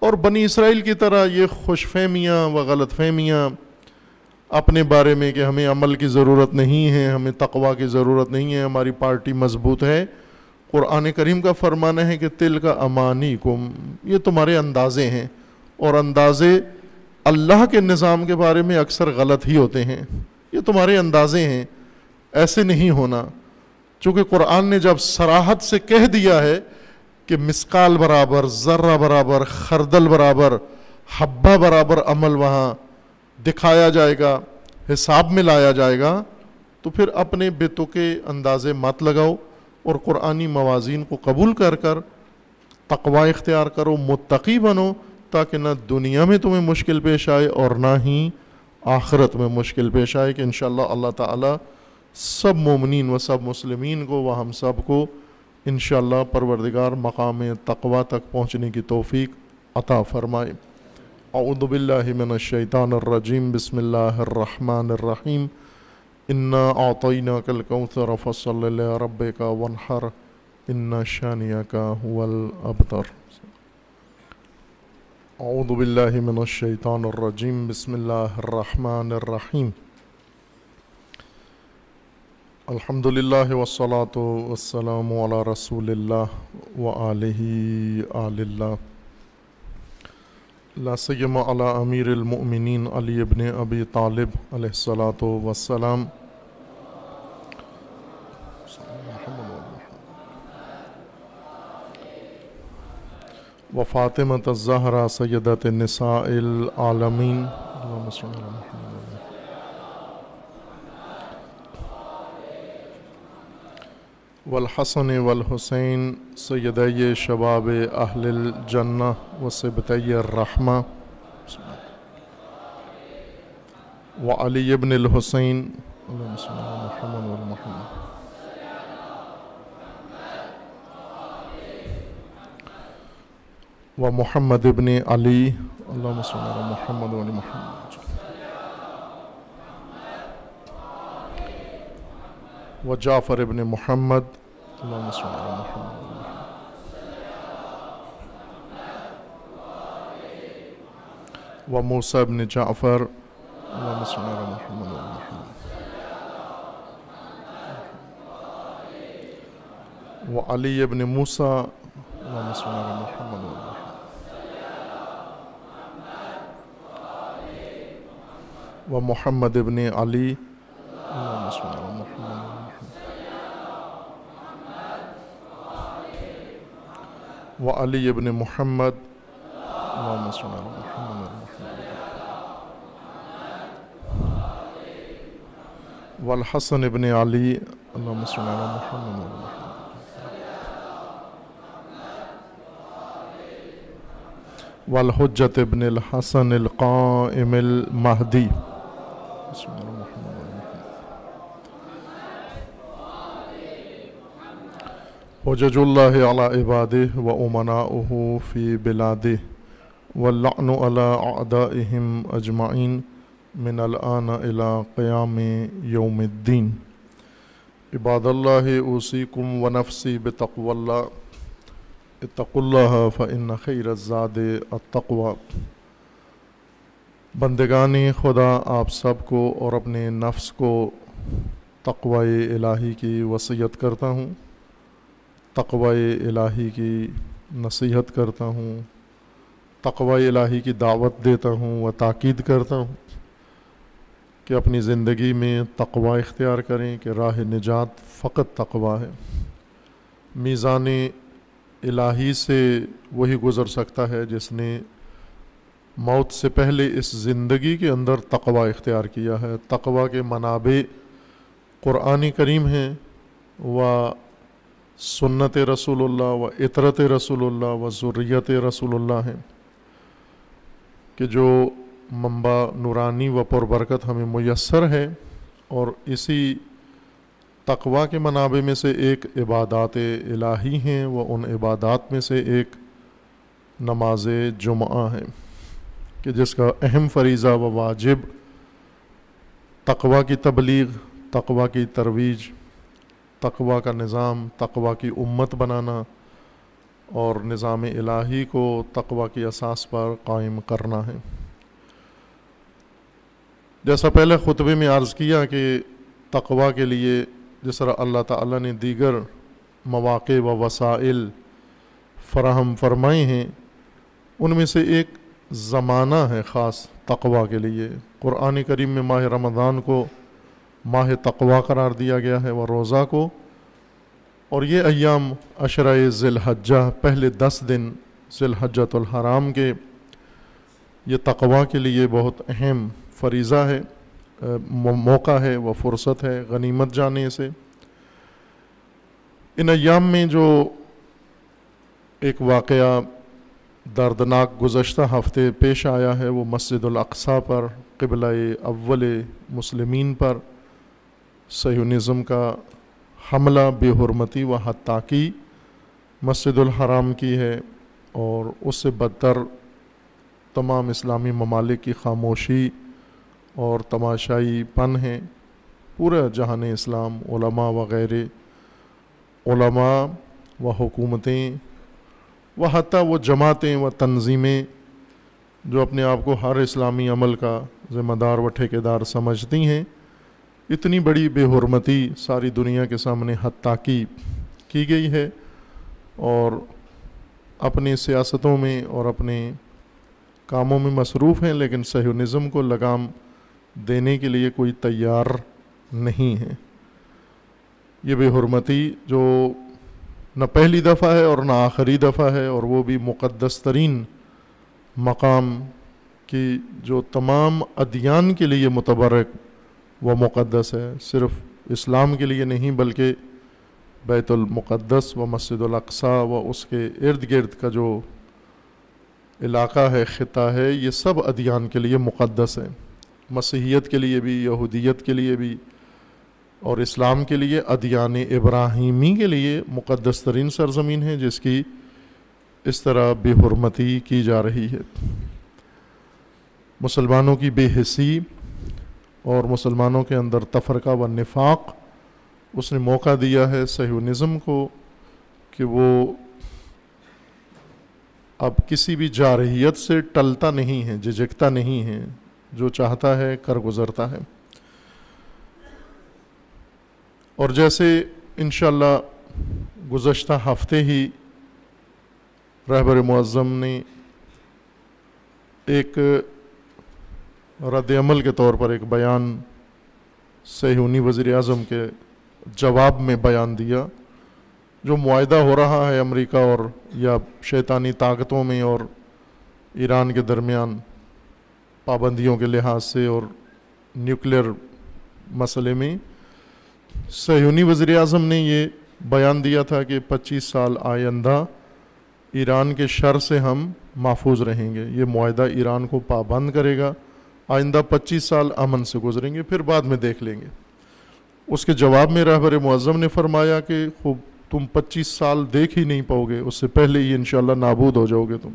اور بنی اسرائیل کی طرح یہ خوش فہمیاں و غلط فہمیاں اپنے بارے میں کہ ہمیں عمل کی ضرورت نہیں ہے، ہمیں تقوی کی ضرورت نہیں ہے، ہماری پارٹی مضبوط ہے. قرآن کریم کا فرمانا ہے کہ تلک امانیکم، یہ تمہارے اندازے ہیں، اور اندازے اللہ کے نظام کے بارے میں اکثر غلط ہی ہوتے ہیں. یہ تمہارے اندازے ہیں، ایسے نہیں ہونا. چونکہ قرآن نے جب صراحت سے کہہ دیا ہے کہ مسقال برابر، ذرہ برابر، خردل برابر، حبہ برابر عمل وہاں دکھایا جائے گا، حساب میں لایا جائے گا، تو پھر اپنے بے تکے اندازے مت لگاؤ اور قرآنی موازین کو قبول کر کر تقوی اختیار کرو، متقی بنو، تاکہ نہ دنیا میں تمہیں مشکل پیش آئے اور نہ ہی آخرت میں مشکل پیش آئے. کہ انشاءاللہ اللہ تعالی سب مومنین و سب مسلمین کو و ہم سب کو انشاءاللہ پروردگار مقام تقوی تک پہنچنے کی توفیق عطا فرمائے. اعوذ باللہ من الشیطان الرجیم بسم اللہ الرحمن الرحیم انا اعطیناک الکوثر فصل لربک وانحر ان شانئک هو الابتر. اعوذ باللہ من الشیطان الرجیم بسم اللہ الرحمن الرحیم الحمد للہ والصلاة والسلام علی رسول اللہ وآلہ آل اللہ لا سیما علی امیر المؤمنین علی ابن ابی طالب علیہ الصلاۃ والسلام و فاطمۃ الزہرا سیدۃ النساء العالمین اللہم صل علی محمد والحسن والحسین سیدی شباب اہل الجنہ وصبتی الرحمہ وعلی ابن الحسین اللہم صل علی محمد والمحمد ومحمد ابن علی اللہم صل علی محمد وعلی محمد وجعفر ابن محمد اللہم صل علی محمد وموسیٰ ابن جعفر اللہم صل علی محمد وعلی محمد وعلی ابن موسیٰ اللہم صل علی محمد وعلی محمد ومحمد ابن علی اللہم صل علی محمد وعلی ابن محمد اللہم صل علی محمد والحسن ابن علی اللہم صل علی محمد والحجت ابن الحسن القائم المہدی حجج اللہ علی عبادہ و امناؤہ فی بلادہ واللعن علی اعدائہم اجمعین من الآن الی قیام یوم الدین. عباد اللہ اوصیکم ونفسی بتقوی اللہ اتقوا اللہ فإن خیر الزاد التقوی. بندگان خدا آپ سب کو اور اپنے نفس کو تقوی الہی کی وصیت کرتا ہوں، تقوی الہی کی نصیحت کرتا ہوں، تقوی الہی کی دعوت دیتا ہوں و تاکید کرتا ہوں کہ اپنی زندگی میں تقوی اختیار کریں کہ راہ نجات فقط تقوی ہے. میزان الہی سے وہی گزر سکتا ہے جس نے موت سے پہلے اس زندگی کے اندر تقوی اختیار کیا ہے. تقوی کے منابع قرآن کریم ہیں و سنت رسول اللہ و اطرت رسول اللہ و ذریت رسول اللہ ہیں کہ جو منبع نورانی و پربرکت ہمیں میسر ہے. اور اسی تقوی کے منابع میں سے ایک عبادات الہی ہیں و ان عبادات میں سے ایک نماز جمعہ ہے کہ جس کا اہم فریضہ و واجب تقوی کی تبلیغ، تقوی کی ترویج، تقوی کا نظام، تقوی کی امت بنانا اور نظام الہی کو تقوی کی اساس پر قائم کرنا ہے. جیسا پہلے خطبے میں عرض کیا کہ تقوی کے لیے جس طرح اللہ تعالیٰ نے دیگر مواقع و وسائل فراہم فرمائے ہیں، ان میں سے ایک زمانہ ہے خاص تقوی کے لیے. قرآن کریم میں ماہ رمضان کو ماہ تقوی قرار دیا گیا ہے و روزہ کو، اور یہ ایام عشرہ ذی الحجہ، پہلے 10 دن ذی الحجۃ الحرام کے، یہ تقوی کے لیے بہت اہم فریضہ ہے، موقع ہے و فرصت ہے، غنیمت جانے سے. ان ایام میں جو ایک واقعہ دردناک گزشتہ ہفتے پیش آیا ہے وہ مسجد الاقصیٰ پر، قبلہ اول مسلمین پر صہیونزم کا حملہ بے حرمتی و حتاکی مسجد الحرام کی ہے، اور اس سے بدتر تمام اسلامی ممالک کی خاموشی اور تماشائی پن ہے. پورا جہان اسلام، علماء وغیرہ، علماء و حکومتیں و حتیٰ وہ جماعتیں و تنظیمیں جو اپنے آپ کو ہر اسلامی عمل کا ذمہ دار و ٹھیکیدار سمجھتی ہیں، اتنی بڑی بے حرمتی ساری دنیا کے سامنے حتاکی کی گئی ہے، اور اپنی سیاستوں میں اور اپنے کاموں میں مصروف ہیں، لیکن صہیونزم کو لگام دینے کے لیے کوئی تیار نہیں ہے. یہ بے حرمتی جو نہ پہلی دفعہ ہے اور نہ آخری دفعہ ہے، اور وہ بھی مقدس ترین مقام کی جو تمام ادیان کے لیے متبرک و مقدس ہے، صرف اسلام کے لیے نہیں بلکہ بیت المقدس و مسجد الاقصیٰ و اس کے ارد گرد کا جو علاقہ ہے، خطہ ہے، یہ سب ادیان کے لیے مقدس ہے. مسیحیت کے لیے بھی، یہودیت کے لیے بھی، اور اسلام کے لیے ادیان ابراہیمی کے لیے مقدس ترین سرزمین ہے، جس کی اس طرح بے حرمتی کی جا رہی ہے. مسلمانوں کی بے حسی اور مسلمانوں کے اندر تفرقہ و نفاق اس نے موقع دیا ہے صہیونزم کو کہ وہ اب کسی بھی جارحیت سے ٹلتا نہیں ہے، جھجکتا نہیں ہے، جو چاہتا ہے کر گزرتا ہے. اور جیسے انشاءاللہ گزشتہ ہفتے ہی رہبر معظم نے ایک رد عمل کے طور پر ایک بیان صہیونی وزیر اعظم کے جواب میں بیان دیا، جو معاہدہ ہو رہا ہے امریکہ اور یا شیطانی طاقتوں میں اور ایران کے درمیان پابندیوں کے لحاظ سے اور نیوکلیر مسئلے میں. صہیونی وزیر اعظم نے یہ بیان دیا تھا کہ 25 سال آئندہ ایران کے شر سے ہم محفوظ رہیں گے. یہ معاہدہ ایران کو پابند کرے گا، آئندہ 25 سال امن سے گزریں گے، پھر بعد میں دیکھ لیں گے. اس کے جواب میں رہبر معظم نے فرمایا کہ خوب تم 25 سال دیکھ ہی نہیں پاؤ گے، اس سے پہلے ہی انشاءاللہ نابود ہو جاؤ گے تم.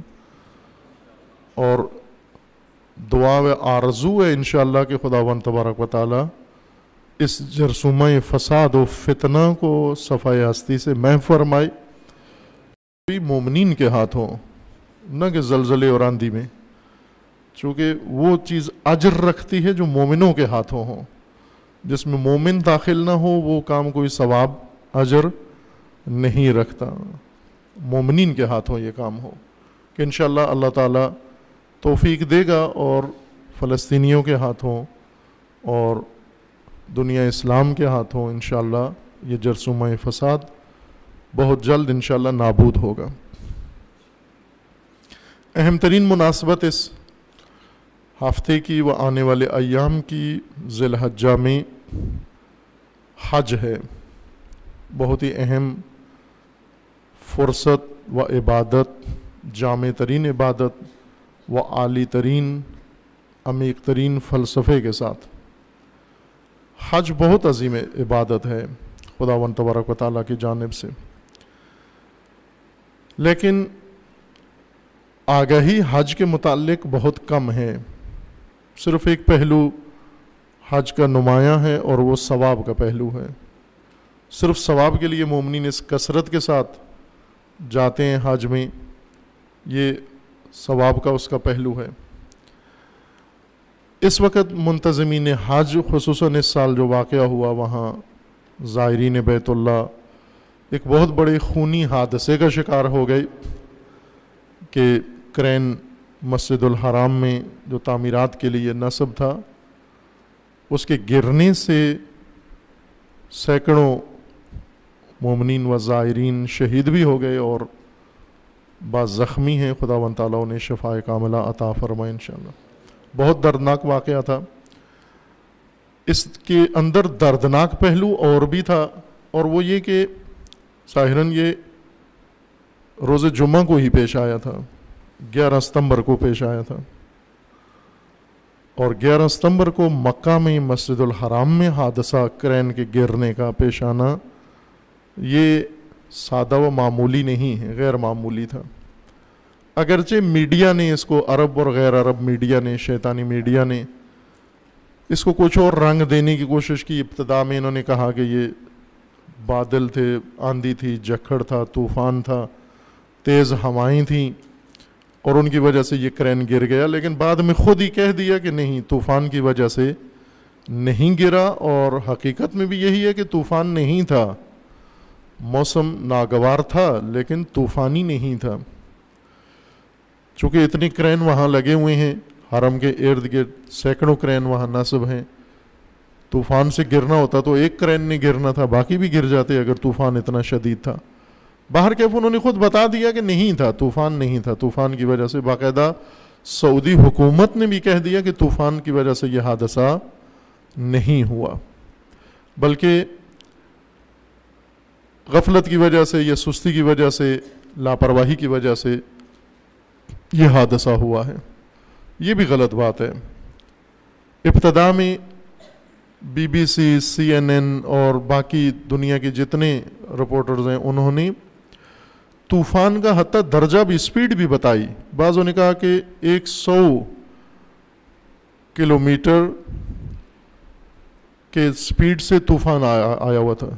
اور دعا و آرزو ہے انشاءاللہ کہ خداوند تبارک و تعالی اس جرثومہ فساد و فتنہ کو صفائے ہستی سے محو فرمائے، مومنین کے ہاتھوں، نہ کہ زلزلے اور آندھی میں، چونکہ وہ چیز اجر رکھتی ہے جو مومنوں کے ہاتھوں ہو. جس میں مومن داخل نہ ہو وہ کام کوئی ثواب اجر نہیں رکھتا. مومنین کے ہاتھوں یہ کام ہو کہ انشاءاللہ اللہ تعالیٰ توفیق دے گا، اور فلسطینیوں کے ہاتھوں اور دنیا اسلام کے ہاتھوں انشاءاللہ یہ جرثومہ فساد بہت جلد انشاءاللہ نابود ہوگا. اہم ترین مناسبت اس ہفتے کی و آنے والے ایام کی ذی الحجہ میں حج ہے. بہت ہی اہم فرصت و عبادت، جامع ترین عبادت و عالی ترین عمیق ترین فلسفے کے ساتھ. حج بہت عظیم عبادت ہے خداوند تبارک و تعالیٰ کی جانب سے، لیکن آگاہی حج کے متعلق بہت کم ہے. صرف ایک پہلو حج کا نمایاں ہے اور وہ ثواب کا پہلو ہے. صرف ثواب کے لیے مومنین اس کثرت کے ساتھ جاتے ہیں حج میں، یہ ثواب کا اس کا پہلو ہے. اس وقت منتظمین حج خصوصاً اس سال جو واقعہ ہوا وہاں زائرین بیت اللہ ایک بہت بڑے خونی حادثے کا شکار ہو گئے کہ کرین مسجد الحرام میں جو تعمیرات کے لیے نصب تھا اس کے گرنے سے سینکڑوں مومنین و زائرین شہید بھی ہو گئے اور بعض زخمی ہیں. خداوند تعالیٰ انہیں شفاء کاملہ عطا فرمائے انشاءاللہ. بہت دردناک واقعہ تھا. اس کے اندر دردناک پہلو اور بھی تھا، اور وہ یہ کہ ظاہراً یہ روز جمعہ کو ہی پیش آیا تھا، 11 ستمبر کو پیش آیا تھا، اور 11 ستمبر کو مکہ میں مسجد الحرام میں حادثہ کرین کے گرنے کا پیش آنا یہ سادہ و معمولی نہیں ہے، غیر معمولی تھا. اگرچہ میڈیا نے اس کو، عرب اور غیر عرب میڈیا نے، شیطانی میڈیا نے اس کو کچھ اور رنگ دینے کی کوشش کی. ابتدا میں انہوں نے کہا کہ یہ بادل تھے، آندھی تھی، جھکڑ تھا، طوفان تھا، تیز ہوائیں تھیں اور ان کی وجہ سے یہ کرین گر گیا. لیکن بعد میں خود ہی کہہ دیا کہ نہیں، طوفان کی وجہ سے نہیں گرا. اور حقیقت میں بھی یہی ہے کہ طوفان نہیں تھا، موسم ناگوار تھا لیکن طوفانی نہیں تھا. چونکہ اتنے کرین وہاں لگے ہوئے ہیں حرم کے ارد گرد، سینکڑوں کرین وہاں نصب ہیں. طوفان سے گرنا ہوتا تو ایک کرین نہیں گرنا تھا، باقی بھی گر جاتے اگر طوفان اتنا شدید تھا. باہر کیف انہوں نے خود بتا دیا کہ نہیں تھا، طوفان نہیں تھا. طوفان کی وجہ سے باقاعدہ سعودی حکومت نے بھی کہہ دیا کہ طوفان کی وجہ سے یہ حادثہ نہیں ہوا، بلکہ غفلت کی وجہ سے یا سستی کی وجہ سے، لاپرواہی کی وجہ سے یہ حادثہ ہوا ہے. یہ بھی غلط بات ہے. ابتدا میں B B C, C N N اور باقی دنیا کے جتنے رپورٹرز ہیں انہوں نے طوفان کا حتیٰ درجہ بھی، اسپیڈ بھی بتائی. بعضوں نے کہا کہ 100 کلومیٹر کے اسپیڈ سے طوفان آیا ہوا تھا،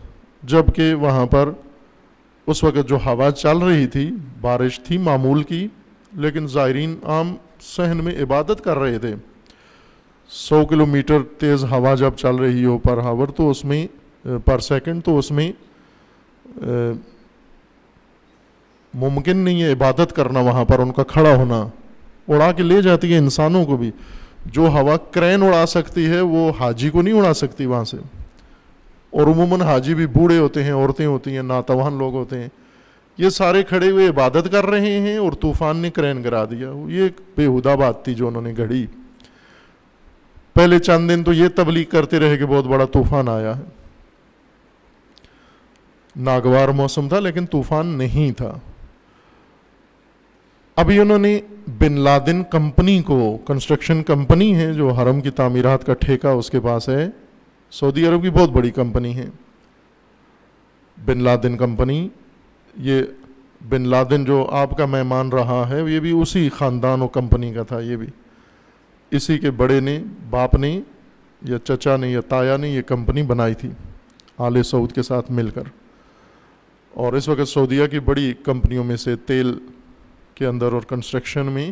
جبکہ وہاں پر اس وقت جو ہوا چل رہی تھی، بارش تھی معمول کی، لیکن زائرین عام صحن میں عبادت کر رہے تھے. 100 کلومیٹر تیز ہوا جب چل رہی ہو پر ہاور تو اس میں پر سیکنڈ، تو اس میں ممکن نہیں ہے عبادت کرنا. وہاں پر ان کا کھڑا ہونا اڑا کے لے جاتی ہے انسانوں کو بھی. جو ہوا کرین اڑا سکتی ہے وہ حاجی کو نہیں اڑا سکتی وہاں سے. اور عموماً حاجی بھی بوڑھے ہوتے ہیں، عورتیں ہوتی ہیں، ناتوان لوگ ہوتے ہیں. یہ سارے کھڑے ہوئے عبادت کر رہے ہیں اور طوفان نے کرین گرا دیا. یہ ایک بےہودہ بات تھی جو انہوں نے گھڑی. پہلے چند دن تو یہ تبلیغ کرتے رہے کہ بہت بڑا طوفان آیا ہے. ناگوار موسم تھا لیکن طوفان نہیں تھا. ابھی انہوں نے بن لادن کمپنی کو، کنسٹرکشن کمپنی ہے جو حرم کی تعمیرات کا ٹھیکہ اس کے پاس ہے، سعودی عرب کی بہت بڑی کمپنی ہے بن لادن کمپنی. یہ بن لادن جو آپ کا مہمان رہا ہے یہ بھی اسی خاندان و کمپنی کا تھا. یہ بھی اسی کے بڑے نے، باپ نے یا چچا نے یا تایا نے یہ کمپنی بنائی تھی آل سعود کے ساتھ مل کر. اور اس وقت سعودیہ کی بڑی کمپنیوں میں سے، تیل کے اندر اور کنسٹرکشن میں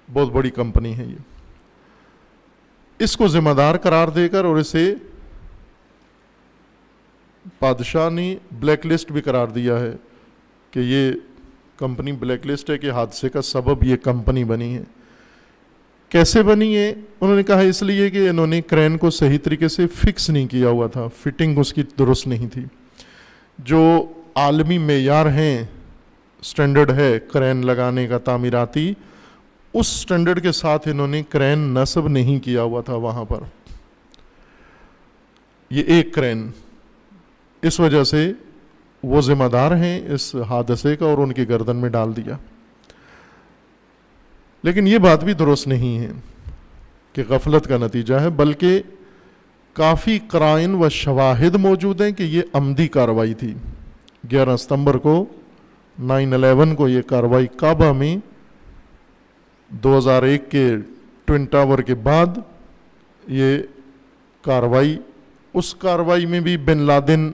بہت بڑی کمپنی ہے یہ. اس کو ذمہ دار قرار دے کر اور اسے بادشاہ نے بلیک لسٹ بھی قرار دیا ہے کہ یہ کمپنی بلیک لسٹ ہے، کہ حادثے کا سبب یہ کمپنی بنی ہے. کیسے بنی ہے؟ انہوں نے کہا اس لیے کہ انہوں نے کرین کو صحیح طریقے سے فکس نہیں کیا ہوا تھا، فٹنگ اس کی درست نہیں تھی. جو عالمی معیار ہیں، سٹینڈرڈ ہے کرین لگانے کا تعمیراتی، اس سٹینڈرڈ کے ساتھ انہوں نے کرین نصب نہیں کیا ہوا تھا وہاں پر. یہ ایک کرین، اس وجہ سے وہ ذمہ دار ہیں اس حادثے کا اور ان کی گردن میں ڈال دیا. لیکن یہ بات بھی درست نہیں ہے کہ غفلت کا نتیجہ ہے، بلکہ کافی قرائن و شواہد موجود ہیں کہ یہ عمدی کارروائی تھی. 11 ستمبر کو 9/11 کو یہ کارروائی کعبہ میں 2001 کے ٹوئن ٹاور کے بعد یہ کارروائی، اس کارروائی میں بھی بن لادن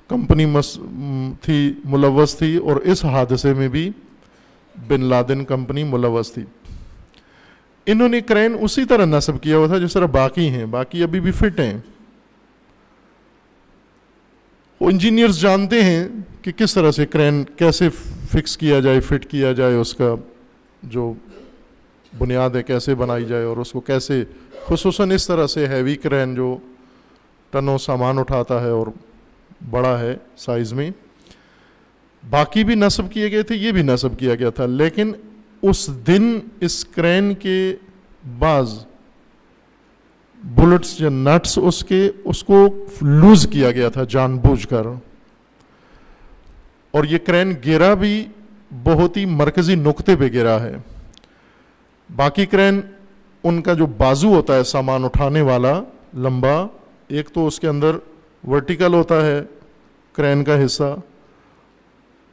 کمپنی تھی، ملوث تھی، اور اس حادثے میں بھی بن لادن کمپنی ملوث تھی. انہوں نے کرین اسی طرح نصب کیا ہوا تھا جس طرح باقی ہیں، باقی ابھی بھی فٹ ہیں. وہ انجینئرز جانتے ہیں کہ کس طرح سے کرین کیسے فکس کیا جائے، فٹ کیا جائے، اس کا جو بنیاد ہے کیسے بنائی جائے، اور اس کو کیسے، خصوصاً اس طرح سے ہیوی کرین جو ٹنوں سامان اٹھاتا ہے اور بڑا ہے سائز میں. باقی بھی نصب کیے گئے تھے، یہ بھی نصب کیا گیا تھا. لیکن اس دن اس کرین کے بعض بلٹس یا نٹس اس کو لوز کیا گیا تھا جان بوجھ کر. اور یہ کرین گرا بھی بہت ہی مرکزی نقطے پہ گرا ہے. باقی کرین ان کا جو بازو ہوتا ہے سامان اٹھانے والا لمبا، ایک تو اس کے اندر ورٹیکل ہوتا ہے کرین کا حصہ،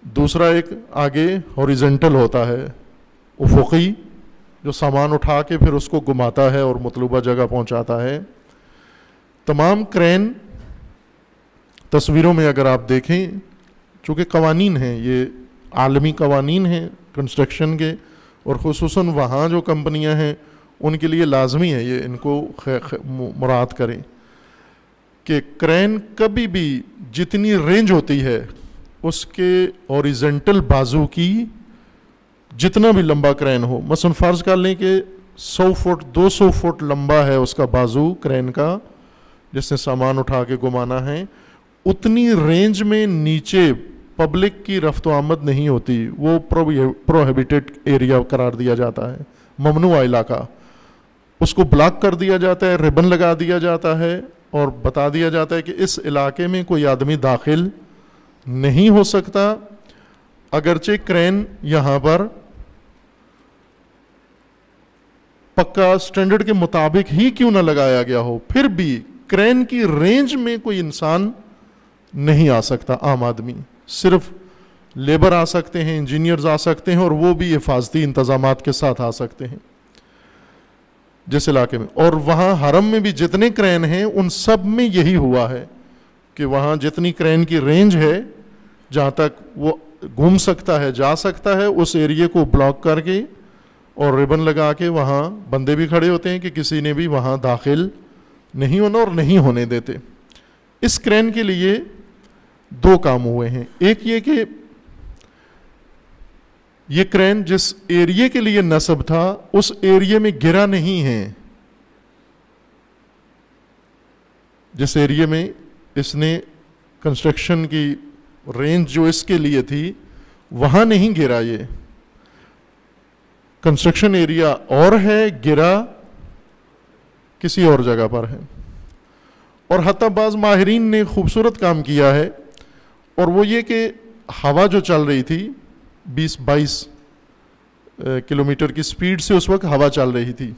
دوسرا ایک آگے ہاریزنٹل ہوتا ہے، افقی، جو سامان اٹھا کے پھر اس کو گھماتا ہے اور مطلوبہ جگہ پہنچاتا ہے۔ تمام کرین تصویروں میں اگر آپ دیکھیں، چونکہ قوانین ہیں، یہ عالمی قوانین ہیں کنسٹرکشن کے، اور خصوصاً وہاں جو کمپنیاں ہیں ان کے لیے لازمی ہے یہ ان کو مراعات کریں کہ کرین کبھی بھی جتنی رینج ہوتی ہے اس کے اوریزنٹل بازو کی جتنا بھی لمبا کرین ہو، مثلا فرض کر لیں کہ 100 فٹ 200 فٹ لمبا ہے اس کا بازو کرین کا جس نے سامان اٹھا کے گھمانا ہے، اتنی رینج میں نیچے پبلک کی رفت و آمد نہیں ہوتی، وہ پروہیبیٹڈ ایریا قرار دیا جاتا ہے، ممنوع علاقہ، اس کو بلاک کر دیا جاتا ہے، ربن لگا دیا جاتا ہے اور بتا دیا جاتا ہے کہ اس علاقے میں کوئی آدمی داخل نہیں ہو سکتا، اگرچہ کرین یہاں پر پکا سٹینڈرڈ کے مطابق ہی کیوں نہ لگایا گیا ہو، پھر بھی کرین کی رینج میں کوئی انسان نہیں آ سکتا، عام آدمی، صرف لیبر آ سکتے ہیں، انجینئرز آ سکتے ہیں، اور وہ بھی حفاظتی انتظامات کے ساتھ آ سکتے ہیں جس علاقے میں۔ اور وہاں حرم میں بھی جتنے کرین ہیں ان سب میں یہی ہوا ہے کہ وہاں جتنی کرین کی رینج ہے جہاں تک وہ گھوم سکتا ہے، جا سکتا ہے، اس ایریے کو بلاک کر کے اور ربن لگا کے وہاں بندے بھی کھڑے ہوتے ہیں کہ کسی نے بھی وہاں داخل نہیں ہونا اور نہیں ہونے دیتے۔ اس کرین کے لیے دو کام ہوئے ہیں، ایک یہ کہ یہ کرین جس ایریے کے لیے نصب تھا اس ایریے میں گرا نہیں ہے، جس ایریے میں اس نے کنسٹرکشن کی رینج جو اس کے لیے تھی وہاں نہیں گرا، یہ کنسٹرکشن ایریا اور ہے، گرا کسی اور جگہ پر ہے۔ اور حتیٰ بعض ماہرین نے خوبصورت کام کیا ہے، اور وہ یہ کہ ہوا جو چل رہی تھی 20-22 کلومیٹر کی سپیڈ سے اس وقت ہوا چل رہی تھی،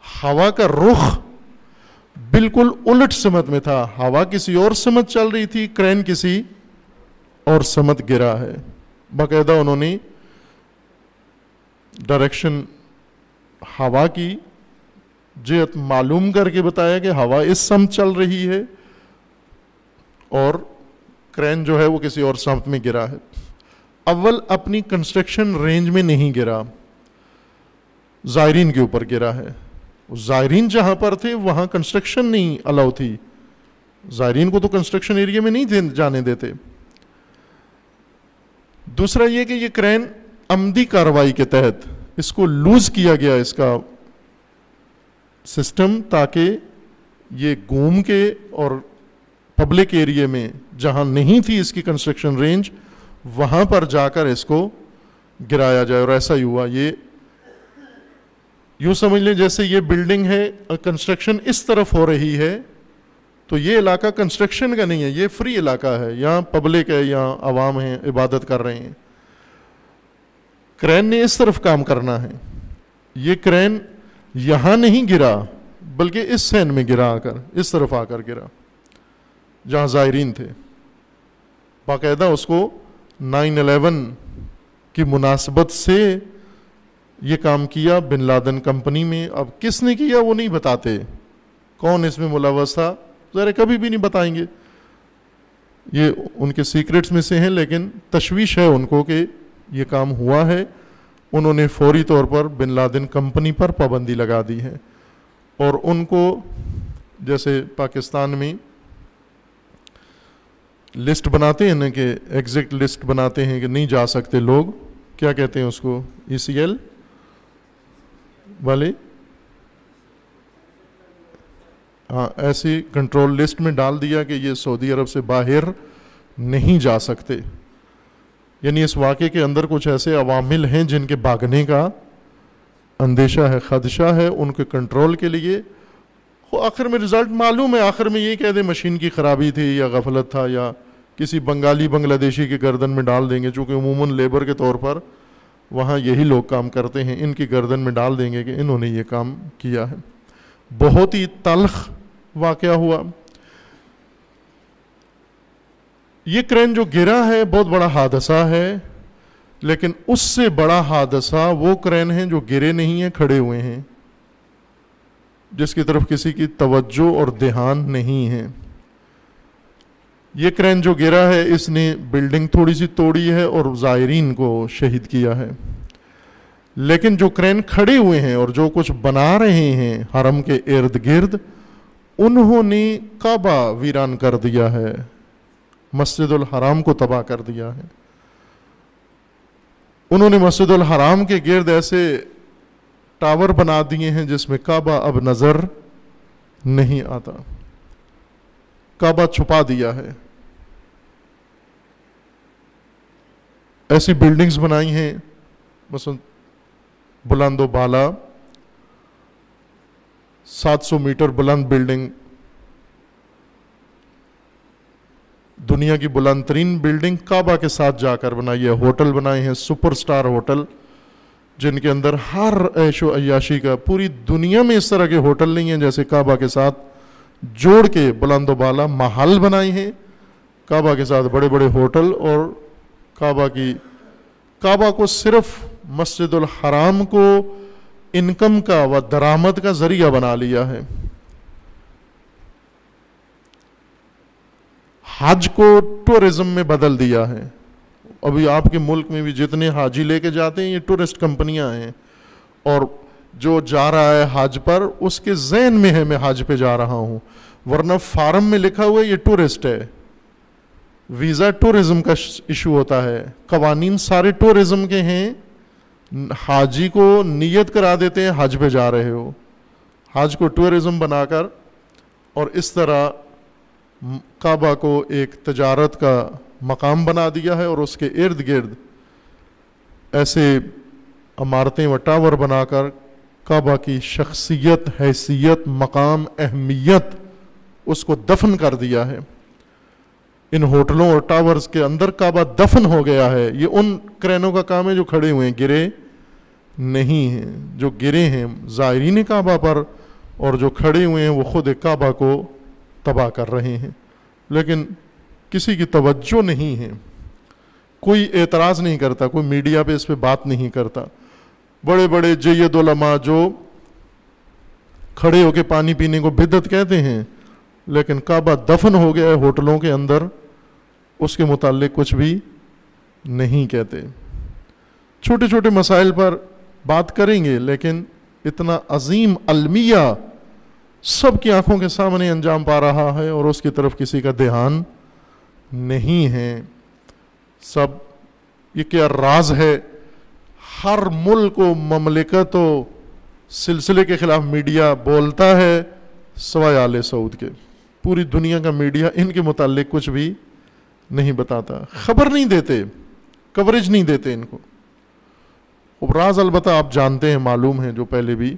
ہوا کا رخ بالکل الٹ سمت میں تھا، ہوا کسی اور سمت چل رہی تھی، کرین کسی اور سمت گرا ہے۔ باقاعدہ انہوں نے ڈائریکشن ہوا کی جہت معلوم کر کے بتایا کہ ہوا اس سمت چل رہی ہے اور کرین جو ہے وہ کسی اور سمت میں گرا ہے۔ اول اپنی کنسٹرکشن رینج میں نہیں گرا، زائرین کے اوپر گرا ہے، زائرین جہاں پر تھے وہاں کنسٹرکشن نہیں الاؤ تھی، زائرین کو تو کنسٹرکشن ایریا میں نہیں جانے دیتے۔ دوسرا یہ کہ یہ کرین عمدی کارروائی کے تحت اس کو لوز کیا گیا، اس کا سسٹم، تاکہ یہ گھوم کے اور پبلک ایریے میں جہاں نہیں تھی اس کی کنسٹرکشن رینج وہاں پر جا کر اس کو گرایا جائے، اور ایسا ہی ہوا۔ یہ یوں سمجھ لیں جیسے یہ بلڈنگ ہے، کنسٹرکشن اس طرف ہو رہی ہے تو یہ علاقہ کنسٹرکشن کا نہیں ہے، یہ فری علاقہ ہے، یہاں پبلک ہے، یہاں عوام ہیں عبادت کر رہے ہیں۔ کرین نے اس طرف کام کرنا ہے، یہ کرین یہاں نہیں گرا بلکہ اس سین میں گرا، آ کر اس طرف آ کر گرا جہاں زائرین تھے۔ باقاعدہ اس کو 9/11 کی مناسبت سے یہ کام کیا بن لادن کمپنی میں۔ اب کس نے کیا وہ نہیں بتاتے، کون اس میں ملوث تھا ذرا کبھی بھی نہیں بتائیں گے، یہ ان کے سیکرٹس میں سے ہیں، لیکن تشویش ہے ان کو کہ یہ کام ہوا ہے۔ انہوں نے فوری طور پر بن لادن کمپنی پر پابندی لگا دی ہے، اور ان کو جیسے پاکستان میں لسٹ بناتے ہیں نا کہ ایگزیکٹ لسٹ بناتے ہیں کہ نہیں جا سکتے لوگ، کیا کہتے ہیں اس کو، ECL والے، ہاں ایسی کنٹرول لسٹ میں ڈال دیا کہ یہ سعودی عرب سے باہر نہیں جا سکتے۔ یعنی اس واقعے کے اندر کچھ ایسے عوامل ہیں جن کے بھاگنے کا اندیشہ ہے، خدشہ ہے، ان کے کنٹرول کے لیے۔ آخر میں رزلٹ معلوم ہے، آخر میں یہ کہہ دیں مشین کی خرابی تھی یا غفلت تھا یا کسی بنگالی بنگلہ دیشی کی گردن میں ڈال دیں گے، چونکہ عموماً لیبر کے طور پر وہاں یہی لوگ کام کرتے ہیں، ان کی گردن میں ڈال دیں گے کہ انہوں نے یہ کام کیا ہے۔ بہت ہی تلخ واقعہ ہوا۔ یہ کرین جو گرا ہے بہت بڑا حادثہ ہے، لیکن اس سے بڑا حادثہ وہ کرین ہیں جو گرے نہیں ہیں، کھڑے ہوئے ہیں، جس کی طرف کسی کی توجہ اور دھیان نہیں ہے۔ یہ کرین جو گرا ہے اس نے بلڈنگ تھوڑی سی توڑی ہے اور زائرین کو شہید کیا ہے، لیکن جو کرین کھڑے ہوئے ہیں اور جو کچھ بنا رہے ہیں حرم کے ارد گرد، انہوں نے کعبہ ویران کر دیا ہے، مسجد الحرام کو تباہ کر دیا ہے۔ انہوں نے مسجد الحرام کے گرد ایسے ٹاور بنا دیے ہیں جس میں کعبہ اب نظر نہیں آتا، کعبہ چھپا دیا ہے۔ ایسی بلڈنگز بنائی ہیں، مثلا بلند و بالا 700 میٹر بلند بلڈنگ، دنیا کی بلند ترین بلڈنگ کعبہ کے ساتھ جا کر بنائی ہے۔ ہوٹل بنائے ہیں، سپر سٹار ہوٹل، جن کے اندر ہر عیش و عیاشی کا، پوری دنیا میں اس طرح کے ہوٹل نہیں ہیں جیسے کعبہ کے ساتھ جوڑ کے بلند و بالا محل بنائے ہیں، کعبہ کے ساتھ بڑے بڑے ہوٹل، اور کعبہ کو صرف مسجد الحرام کو انکم کا و درآمد کا ذریعہ بنا لیا ہے۔ حج کو ٹورزم میں بدل دیا ہے۔ ابھی آپ کے ملک میں بھی جتنے حاجی لے کے جاتے ہیں یہ ٹورسٹ کمپنیاں ہیں، اور جو جا رہا ہے حج پر اس کے ذہن میں ہے میں حج پہ جا رہا ہوں، ورنہ فارم میں لکھا ہوا ہے یہ ٹورسٹ ہے۔ ویزا ٹورزم کا ایشو ہوتا ہے، قوانین سارے ٹورزم کے ہیں۔ حاجی کو نیت کرا دیتے ہیں حج پہ جا رہے ہو، حج کو ٹورزم بنا کر، اور اس طرح کعبہ کو ایک تجارت کا مقام بنا دیا ہے، اور اس کے ارد گرد ایسے عمارتیں و ٹاور بنا کر کعبہ کی شخصیت، حیثیت، مقام، اہمیت اس کو دفن کر دیا ہے۔ ان ہوٹلوں اور ٹاورز کے اندر کعبہ دفن ہو گیا ہے۔ یہ ان کرینوں کا کام ہے جو کھڑے ہوئے ہیں، گرے نہیں ہیں۔ جو گرے ہیں زائرین کعبہ پر، اور جو کھڑے ہوئے ہیں وہ خود کعبہ کو تباہ کر رہے ہیں، لیکن کسی کی توجہ نہیں ہے، کوئی اعتراض نہیں کرتا، کوئی میڈیا پہ اس پہ بات نہیں کرتا۔ بڑے بڑے جید علماء جو کھڑے ہو کے پانی پینے کو بدعت کہتے ہیں، لیکن کعبہ دفن ہو گیا ہے ہوٹلوں کے اندر، اس کے متعلق کچھ بھی نہیں کہتے۔ چھوٹے چھوٹے مسائل پر بات کریں گے، لیکن اتنا عظیم المیہ سب کی آنکھوں کے سامنے انجام پا رہا ہے، اور اس کی طرف کسی کا دھیان نہیں ہے۔ سب یہ کیا راز ہے؟ ہر ملک و مملکت و سلسلے کے خلاف میڈیا بولتا ہے سوائے آل سعود کے۔ پوری دنیا کا میڈیا ان کے متعلق کچھ بھی نہیں بتاتا، خبر نہیں دیتے، کوریج نہیں دیتے ان کو۔ راز البتہ آپ جانتے ہیں، معلوم ہے، جو پہلے بھی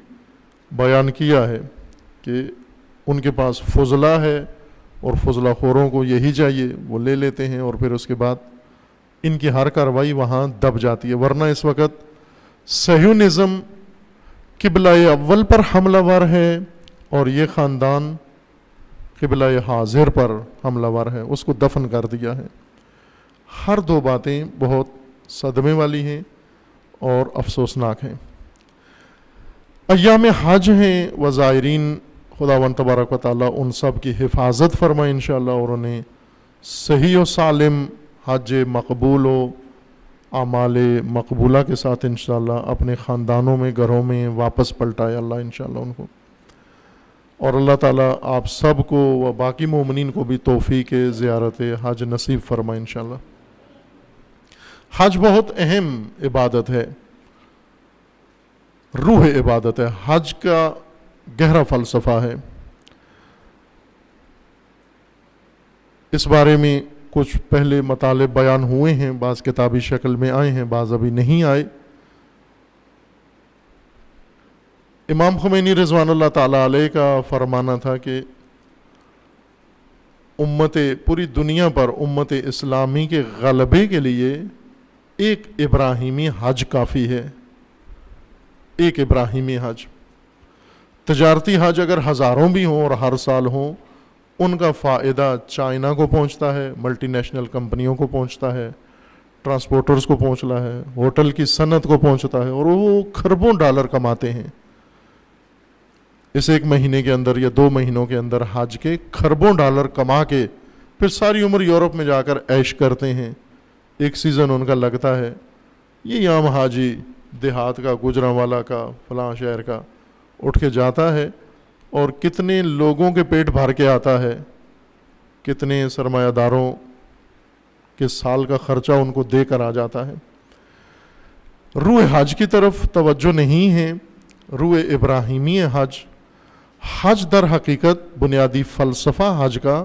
بیان کیا ہے کہ ان کے پاس فضلہ ہے، اور فضلہ خوروں کو یہی چاہیے، وہ لے لیتے ہیں، اور پھر اس کے بعد ان کی ہر کارروائی وہاں دب جاتی ہے۔ ورنہ اس وقت صہیونزم قبلہ اول پر حملہ ور ہے، اور یہ خاندان قبلہ حاضر پر حملہ ور ہے، اس کو دفن کر دیا ہے۔ ہر دو باتیں بہت صدمے والی ہیں اور افسوسناک ہیں۔ ایام حج ہیں، وزائرین خداوند تبارک و تعالیٰ ان سب کی حفاظت فرمائے انشاءاللہ، اور انہیں صحیح و سالم حج مقبول و اعمال مقبولہ کے ساتھ انشاءاللہ اپنے خاندانوں میں، گھروں میں واپس پلٹائے اللہ انشاءاللہ ان کو۔ اور اللہ تعالیٰ آپ سب کو و باقی مومنین کو بھی توفیق زیارت حج نصیب فرمائے انشاءاللہ۔ حج بہت اہم عبادت ہے، روح عبادت ہے، حج کا گہرا فلسفہ ہے۔ اس بارے میں کچھ پہلے مطالب بیان ہوئے ہیں، بعض کتابی شکل میں آئے ہیں، بعض ابھی نہیں آئے۔ امام خمینی رضوان اللہ تعالیٰ علیہ کا فرمانا تھا کہ پوری دنیا پر امت اسلامی کے غلبے کے لیے ایک ابراہیمی حج کافی ہے، ایک ابراہیمی حج۔ تجارتی حج اگر ہزاروں بھی ہوں اور ہر سال ہوں، ان کا فائدہ چائنا کو پہنچتا ہے، ملٹی نیشنل کمپنیوں کو پہنچتا ہے، ٹرانسپورٹرز کو پہنچتا ہے، ہوٹل کی صنعت کو پہنچتا ہے، اور وہ کھربوں ڈالر کماتے ہیں اس 1 مہینے کے اندر یا 2 مہینوں کے اندر حج کے کھربوں ڈالر کما کے پھر ساری عمر یورپ میں جا کر عیش کرتے ہیں. ایک سیزن ان کا لگتا ہے. یہ عام حاجی دیہات کا، گوجرانوالا کا، فلاں شہر کا اٹھ کے جاتا ہے اور کتنے لوگوں کے پیٹ بھر کے آتا ہے، کتنے سرمایہ داروں کے سال کا خرچہ ان کو دے کر آ جاتا ہے. روح حج کی طرف توجہ نہیں ہے، روح ابراہیمی حج. حج در حقیقت بنیادی فلسفہ حج کا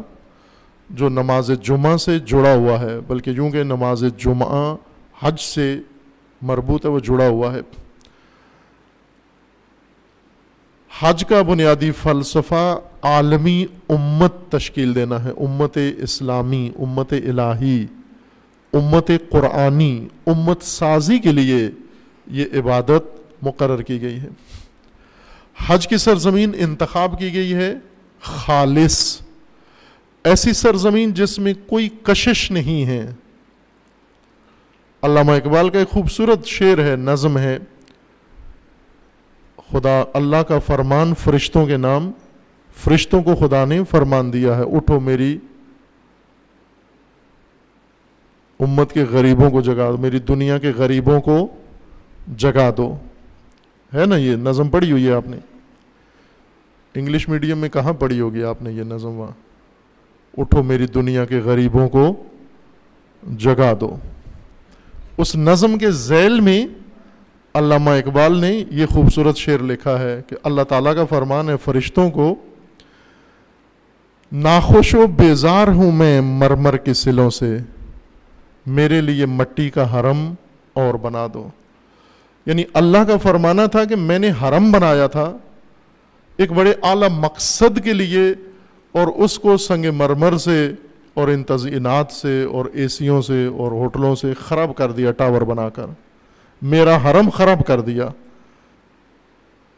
جو نماز جمعہ سے جڑا ہوا ہے، بلکہ یوں کہ نماز جمعہ حج سے مربوط ہے، وہ جڑا ہوا ہے. حج کا بنیادی فلسفہ عالمی امت تشکیل دینا ہے، امت اسلامی، امت الہی، امت قرآنی، امت سازی کے لیے یہ عبادت مقرر کی گئی ہے. حج کی سرزمین انتخاب کی گئی ہے خالص، ایسی سرزمین جس میں کوئی کشش نہیں ہے. علامہ اقبال کا ایک خوبصورت شعر ہے، نظم ہے، خدا اللہ کا فرمان فرشتوں کے نام، فرشتوں کو خدا نے فرمان دیا ہے، اٹھو میری امت کے غریبوں کو جگا دو، میری دنیا کے غریبوں کو جگا دو. ہے نا، یہ نظم پڑھی ہوئی ہے آپ نے؟ انگلش میڈیم میں کہاں پڑھی ہوگی آپ نے یہ نظم؟ وہاں اٹھو میری دنیا کے غریبوں کو جگا دو. اس نظم کے ذیل میں علامہ اقبال نے یہ خوبصورت شعر لکھا ہے کہ اللہ تعالیٰ کا فرمان ہے فرشتوں کو، ناخوش و بیزار ہوں میں مرمر کے سلوں سے، میرے لیے مٹی کا حرم اور بنا دو. یعنی اللہ کا فرمانا تھا کہ میں نے حرم بنایا تھا ایک بڑے اعلیٰ مقصد کے لیے، اور اس کو سنگ مرمر سے اور ان تزئینات سے اور اے سیوں سے اور ہوٹلوں سے خراب کر دیا، ٹاور بنا کر میرا حرم خراب کر دیا.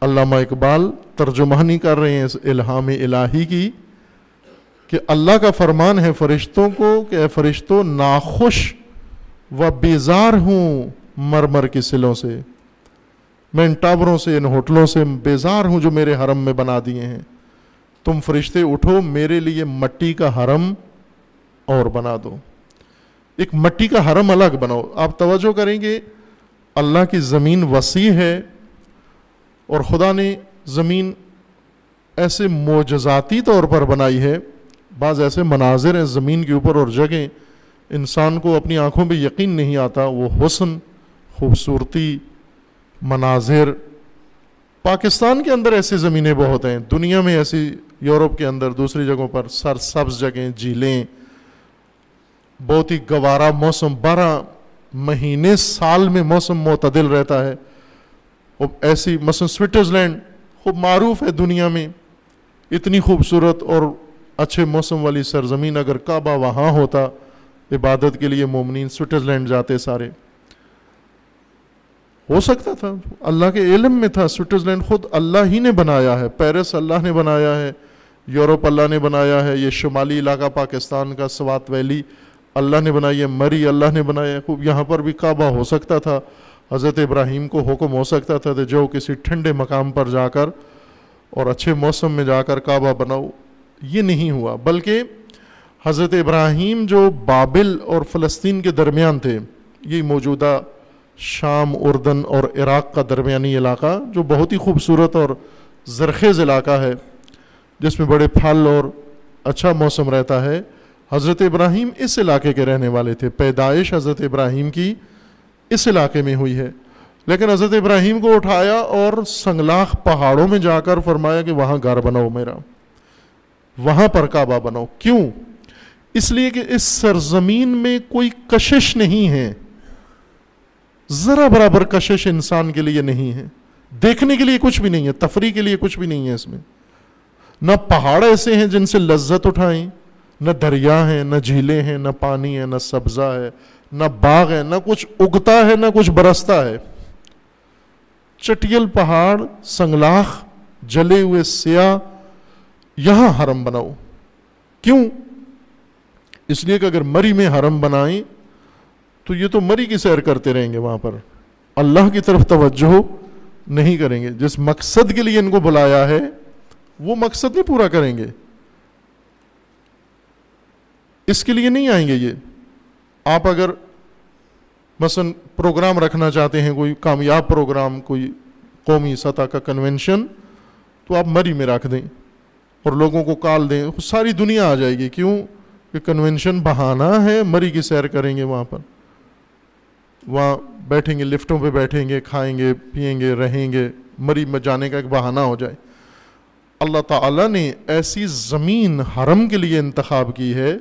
علامہ اقبال ترجمانی کر رہے ہیں اس الہام الہی کی کہ اللہ کا فرمان ہے فرشتوں کو کہ اے فرشتوں، ناخوش و بیزار ہوں مرمر کی سلوں سے، میں ان ٹاوروں سے، ان ہوٹلوں سے بیزار ہوں جو میرے حرم میں بنا دیے ہیں. تم فرشتے اٹھو میرے لیے مٹی کا حرم اور بنا دو، ایک مٹی کا حرم الگ بناؤ. آپ توجہ کریں گے اللہ کی زمین وسیع ہے، اور خدا نے زمین ایسے معجزاتی طور پر بنائی ہے. بعض ایسے مناظر ہیں زمین کے اوپر اور جگہیں انسان کو اپنی آنکھوں پہ یقین نہیں آتا، وہ حسن، خوبصورتی، مناظر. پاکستان کے اندر ایسی زمینیں بہت ہیں، دنیا میں ایسی، یورپ کے اندر دوسری جگہوں پر سرسبز جگہیں، جھیلیں، بہت ہی گوارا موسم، 12 مہینے سال میں موسم معتدل رہتا ہے. ایسی مثلا سوئٹزرلینڈ خوب معروف ہے دنیا میں، اتنی خوبصورت اور اچھے موسم والی سرزمین. اگر کعبہ وہاں ہوتا عبادت کے لیے مومنین سوئٹزرلینڈ جاتے سارے. ہو سکتا تھا، اللہ کے علم میں تھا. سوئٹزرلینڈ خود اللہ ہی نے بنایا ہے، پیرس اللہ نے بنایا ہے، یورپ اللہ نے بنایا ہے، یہ شمالی علاقہ پاکستان کا سوات ویلی اللہ نے بنائی ہے، مری اللہ نے بنایا ہے. خوب یہاں پر بھی کعبہ ہو سکتا تھا. حضرت ابراہیم کو حکم ہو سکتا تھا کہ جو کسی ٹھنڈے مقام پر جا کر اور اچھے موسم میں جا کر کعبہ بناؤ. یہ نہیں ہوا، بلکہ حضرت ابراہیم جو بابل اور فلسطین کے درمیان تھے، یہ موجودہ شام، اردن اور عراق کا درمیانی علاقہ جو بہت ہی خوبصورت اور زرخیز علاقہ ہے، جس میں بڑے پھل اور اچھا موسم رہتا ہے. حضرت ابراہیم اس علاقے کے رہنے والے تھے، پیدائش حضرت ابراہیم کی اس علاقے میں ہوئی ہے. لیکن حضرت ابراہیم کو اٹھایا اور سنگلاخ پہاڑوں میں جا کر فرمایا کہ وہاں گھر بناؤ میرا، وہاں پر کعبہ بناؤ. کیوں؟ اس لیے کہ اس سرزمین میں کوئی کشش نہیں ہے، ذرا برابر کشش انسان کے لیے نہیں ہے، دیکھنے کے لیے کچھ بھی نہیں ہے، تفریح کے لیے کچھ بھی نہیں ہے اس میں. نہ پہاڑ ایسے ہیں جن سے لذت اٹھائیں، نہ دریا ہیں، نہ جھیلیں ہیں، نہ پانی ہے، نہ سبزہ ہے، نہ باغ ہے، نہ کچھ اگتا ہے، نہ کچھ برستا ہے. چٹیل پہاڑ، سنگلاخ، جلے ہوئے سیاہ، یہاں حرم بناؤ. کیوں؟ اس لیے کہ اگر مری میں حرم بنائیں تو یہ تو مری کی سیر کرتے رہیں گے وہاں پر، اللہ کی طرف توجہ نہیں کریں گے. جس مقصد کے لیے ان کو بلایا ہے وہ مقصد نہیں پورا کریں گے، اس کے لیے نہیں آئیں گے. یہ آپ اگر مثلا پروگرام رکھنا چاہتے ہیں، کوئی کامیاب پروگرام، کوئی قومی سطح کا کنونشن، تو آپ مری میں رکھ دیں اور لوگوں کو کال دیں، ساری دنیا آ جائے گی. کیوں؟ کہ کنونشن بہانہ ہے، مری کی سیر کریں گے وہاں پر، وہاں بیٹھیں گے، لفٹوں پہ بیٹھیں گے، کھائیں گے، پئیں گے، رہیں گے، مری میں جانے کا ایک بہانہ ہو جائے. اللہ تعالیٰ نے ایسی زمین حرم کے لیے انتخاب کی ہے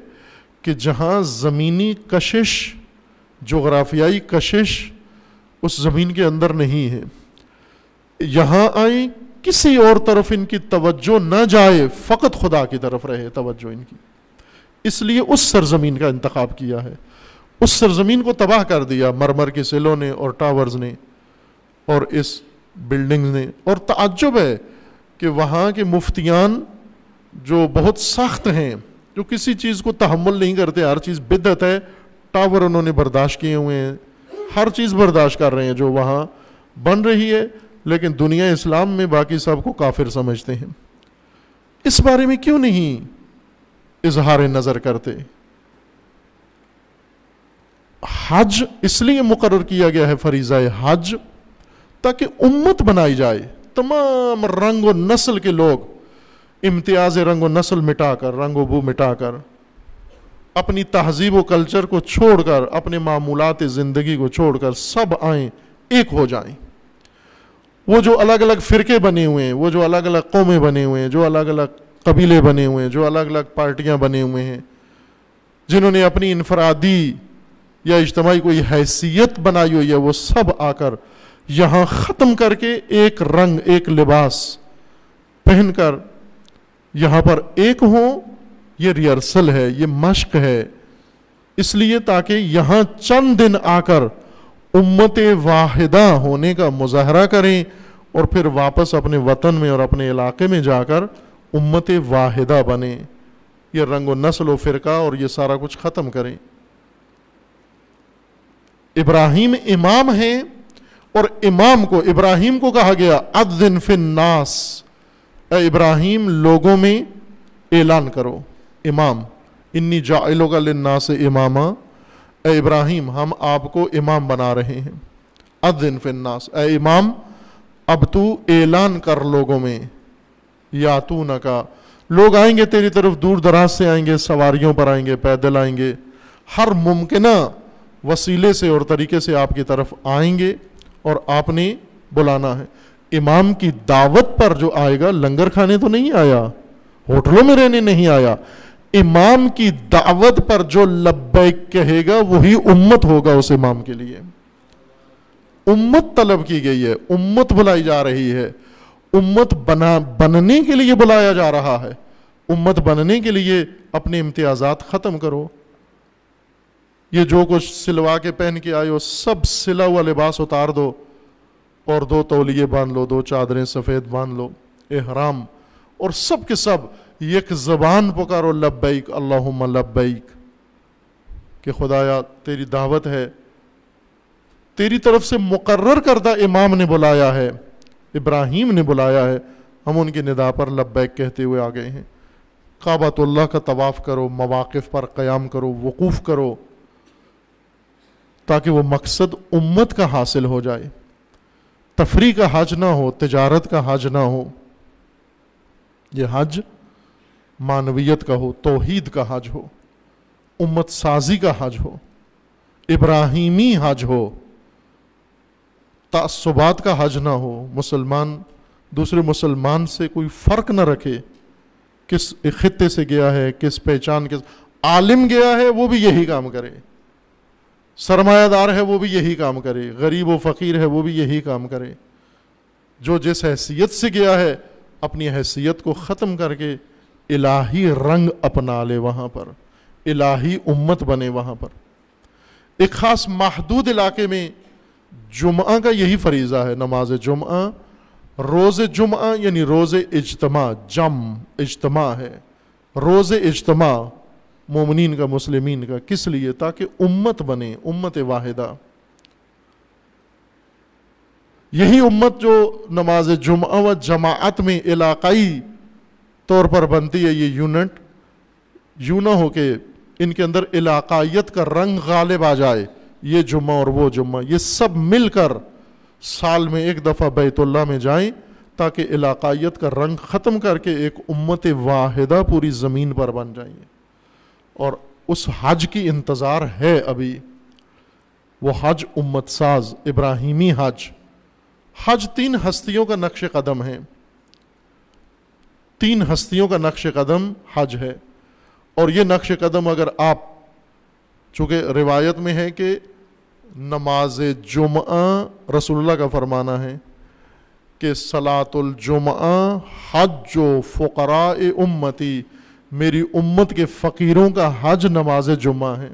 کہ جہاں زمینی کشش، جغرافیائی کشش اس زمین کے اندر نہیں ہے. یہاں آئیں، کسی اور طرف ان کی توجہ نہ جائے، فقط خدا کی طرف رہے توجہ ان کی. اس لیے اس سرزمین کا انتخاب کیا ہے. اس سرزمین کو تباہ کر دیا مرمر کے سلوں نے اور ٹاورز نے اور اس بلڈنگز نے. اور تعجب ہے کہ وہاں کے مفتیان جو بہت سخت ہیں، جو کسی چیز کو تحمل نہیں کرتے، ہر چیز بدعت ہے، ٹاور انہوں نے برداشت کیے ہوئے ہیں، ہر چیز برداشت کر رہے ہیں جو وہاں بن رہی ہے، لیکن دنیا اسلام میں باقی سب کو کافر سمجھتے ہیں. اس بارے میں کیوں نہیں اظہار نظر کرتے؟ حج اس لیے مقرر کیا گیا ہے، فریضہ حج، تاکہ امت بنائی جائے. تمام رنگ و نسل کے لوگ امتیاز رنگ و نسل مٹا کر، رنگ و بو مٹا کر، اپنی تہذیب و کلچر کو چھوڑ کر، اپنے معمولات زندگی کو چھوڑ کر سب آئیں، ایک ہو جائیں. وہ جو الگ الگ فرقے بنے ہوئے ہیں، وہ جو الگ الگ قومیں بنے ہوئے ہیں، جو الگ الگ قبیلے بنے ہوئے ہیں، جو الگ الگ پارٹیاں بنے ہوئے ہیں، جنہوں نے اپنی انفرادی یا اجتماعی کوئی حیثیت بنائی ہوئی ہے، وہ سب آ کر یہاں ختم کر کے ایک رنگ، ایک لباس پہن کر یہاں پر ایک ہوں. یہ ریہرسل ہے، یہ مشق ہے، اس لیے تاکہ یہاں چند دن آ کر امت واحدہ ہونے کا مظاہرہ کریں اور پھر واپس اپنے وطن میں اور اپنے علاقے میں جا کر امت واحدہ بنیں. یہ رنگ و نسل و فرقہ اور یہ سارا کچھ ختم کریں. ابراہیم امام ہیں، اور امام کو، ابراہیم کو کہا گیا اذن فی الناس، اے ابراہیم لوگوں میں اعلان کرو. امام، انی جاعلک للناس اماما، اے ابراہیم ہم آپ کو امام بنا رہے ہیں. اذن فی الناس، اے امام اب تو اعلان کر لوگوں میں. یاتونکا، لوگ آئیں گے تیری طرف، دور دراز سے آئیں گے، سواریوں پر آئیں گے، پیدل آئیں گے، ہر ممکنہ وسیلے سے اور طریقے سے آپ کی طرف آئیں گے اور آپ نے بلانا ہے. امام کی دعوت پر جو آئے گا، لنگر کھانے تو نہیں آیا، ہوٹلوں میں رہنے نہیں آیا. امام کی دعوت پر جو لبیک کہے گا وہی امت ہوگا اس امام کے لیے. امت طلب کی گئی ہے، امت بلائی جا رہی ہے، امت بننے کے لیے بلایا جا رہا ہے. امت بننے کے لیے اپنے امتیازات ختم کرو. یہ جو کچھ سلوا کے پہن کے آئے ہو، سب سلا ہوا لباس اتار دو اور 2 تولیے باندھ لو، 2 چادریں سفید باندھ لو، احرام، اور سب کے سب یک زبان پکارو لبیک اللہم لبیک، کہ خدایا تیری دعوت ہے، تیری طرف سے مقرر کردہ امام نے بلایا ہے، ابراہیم نے بلایا ہے، ہم ان کی ندا پر لبیک کہتے ہوئے آ گئے ہیں. کعبۃ اللہ کا طواف کرو، مواقف پر قیام کرو، وقوف کرو، تاکہ وہ مقصد امت کا حاصل ہو جائے. تفریح کا حج نہ ہو، تجارت کا حج نہ ہو. یہ حج معنویت کا ہو، توحید کا حج ہو، امت سازی کا حج ہو، ابراہیمی حج ہو، تعصبات کا حج نہ ہو. مسلمان دوسرے مسلمان سے کوئی فرق نہ رکھے، کس خطے سے گیا ہے، کس پہچان کے، عالم گیا ہے وہ بھی یہی کام کرے، سرمایہ دار ہے وہ بھی یہی کام کرے، غریب و فقیر ہے وہ بھی یہی کام کرے. جو جس حیثیت سے گیا ہے اپنی حیثیت کو ختم کر کے الہی رنگ اپنا لے، وہاں پر الہی امت بنے. وہاں پر ایک خاص محدود علاقے میں جمعہ کا یہی فریضہ ہے، نماز جمعہ، روز جمعہ یعنی روز اجتماع، اجتماع ہے. روز اجتماع مومنین کا، مسلمین کا، کس لیے؟ تاکہ امت بنے، امت واحدہ. یہی امت جو نماز جمعہ و جماعت میں علاقائی طور پر بنتی ہے، یہ یونٹ، یوں نہ ہو کہ ان کے اندر علاقائیت کا رنگ غالب آ جائے، یہ جمعہ اور وہ جمعہ، یہ سب مل کر سال میں ایک دفعہ بیت اللہ میں جائیں تاکہ علاقائیت کا رنگ ختم کر کے ایک امت واحدہ پوری زمین پر بن جائیں. اور اس حج کی انتظار ہے ابھی، وہ حج امت ساز، ابراہیمی حج. حج 3 ہستیوں کا نقش قدم ہے، 3 ہستیوں کا نقش قدم حج ہے. اور یہ نقش قدم اگر آپ، چونکہ روایت میں ہے کہ نماز جمعہ رسول اللہ کا فرمانا ہے کہ صلاۃ الجمعہ حج و فقراء امتی، میری امت کے فقیروں کا حج نماز جمعہ ہے.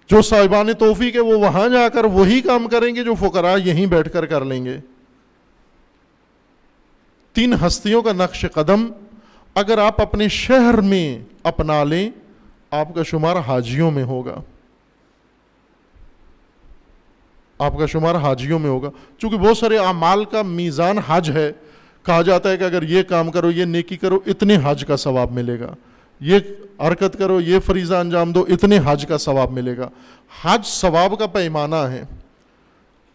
جو صاحبان توفیق ہے وہ وہاں جا کر وہی کام کریں گے جو فقراء یہیں بیٹھ کر کر لیں گے. 3 ہستیوں کا نقش قدم اگر آپ اپنے شہر میں اپنا لیں، آپ کا شمار حاجیوں میں ہوگا، آپ کا شمار حاجیوں میں ہوگا. چونکہ بہت سارے اعمال کا میزان حج ہے، کہا جاتا ہے کہ اگر یہ کام کرو، یہ نیکی کرو، اتنے حج کا ثواب ملے گا، یہ حرکت کرو، یہ فریضہ انجام دو، اتنے حج کا ثواب ملے گا. حج ثواب کا پیمانہ ہے.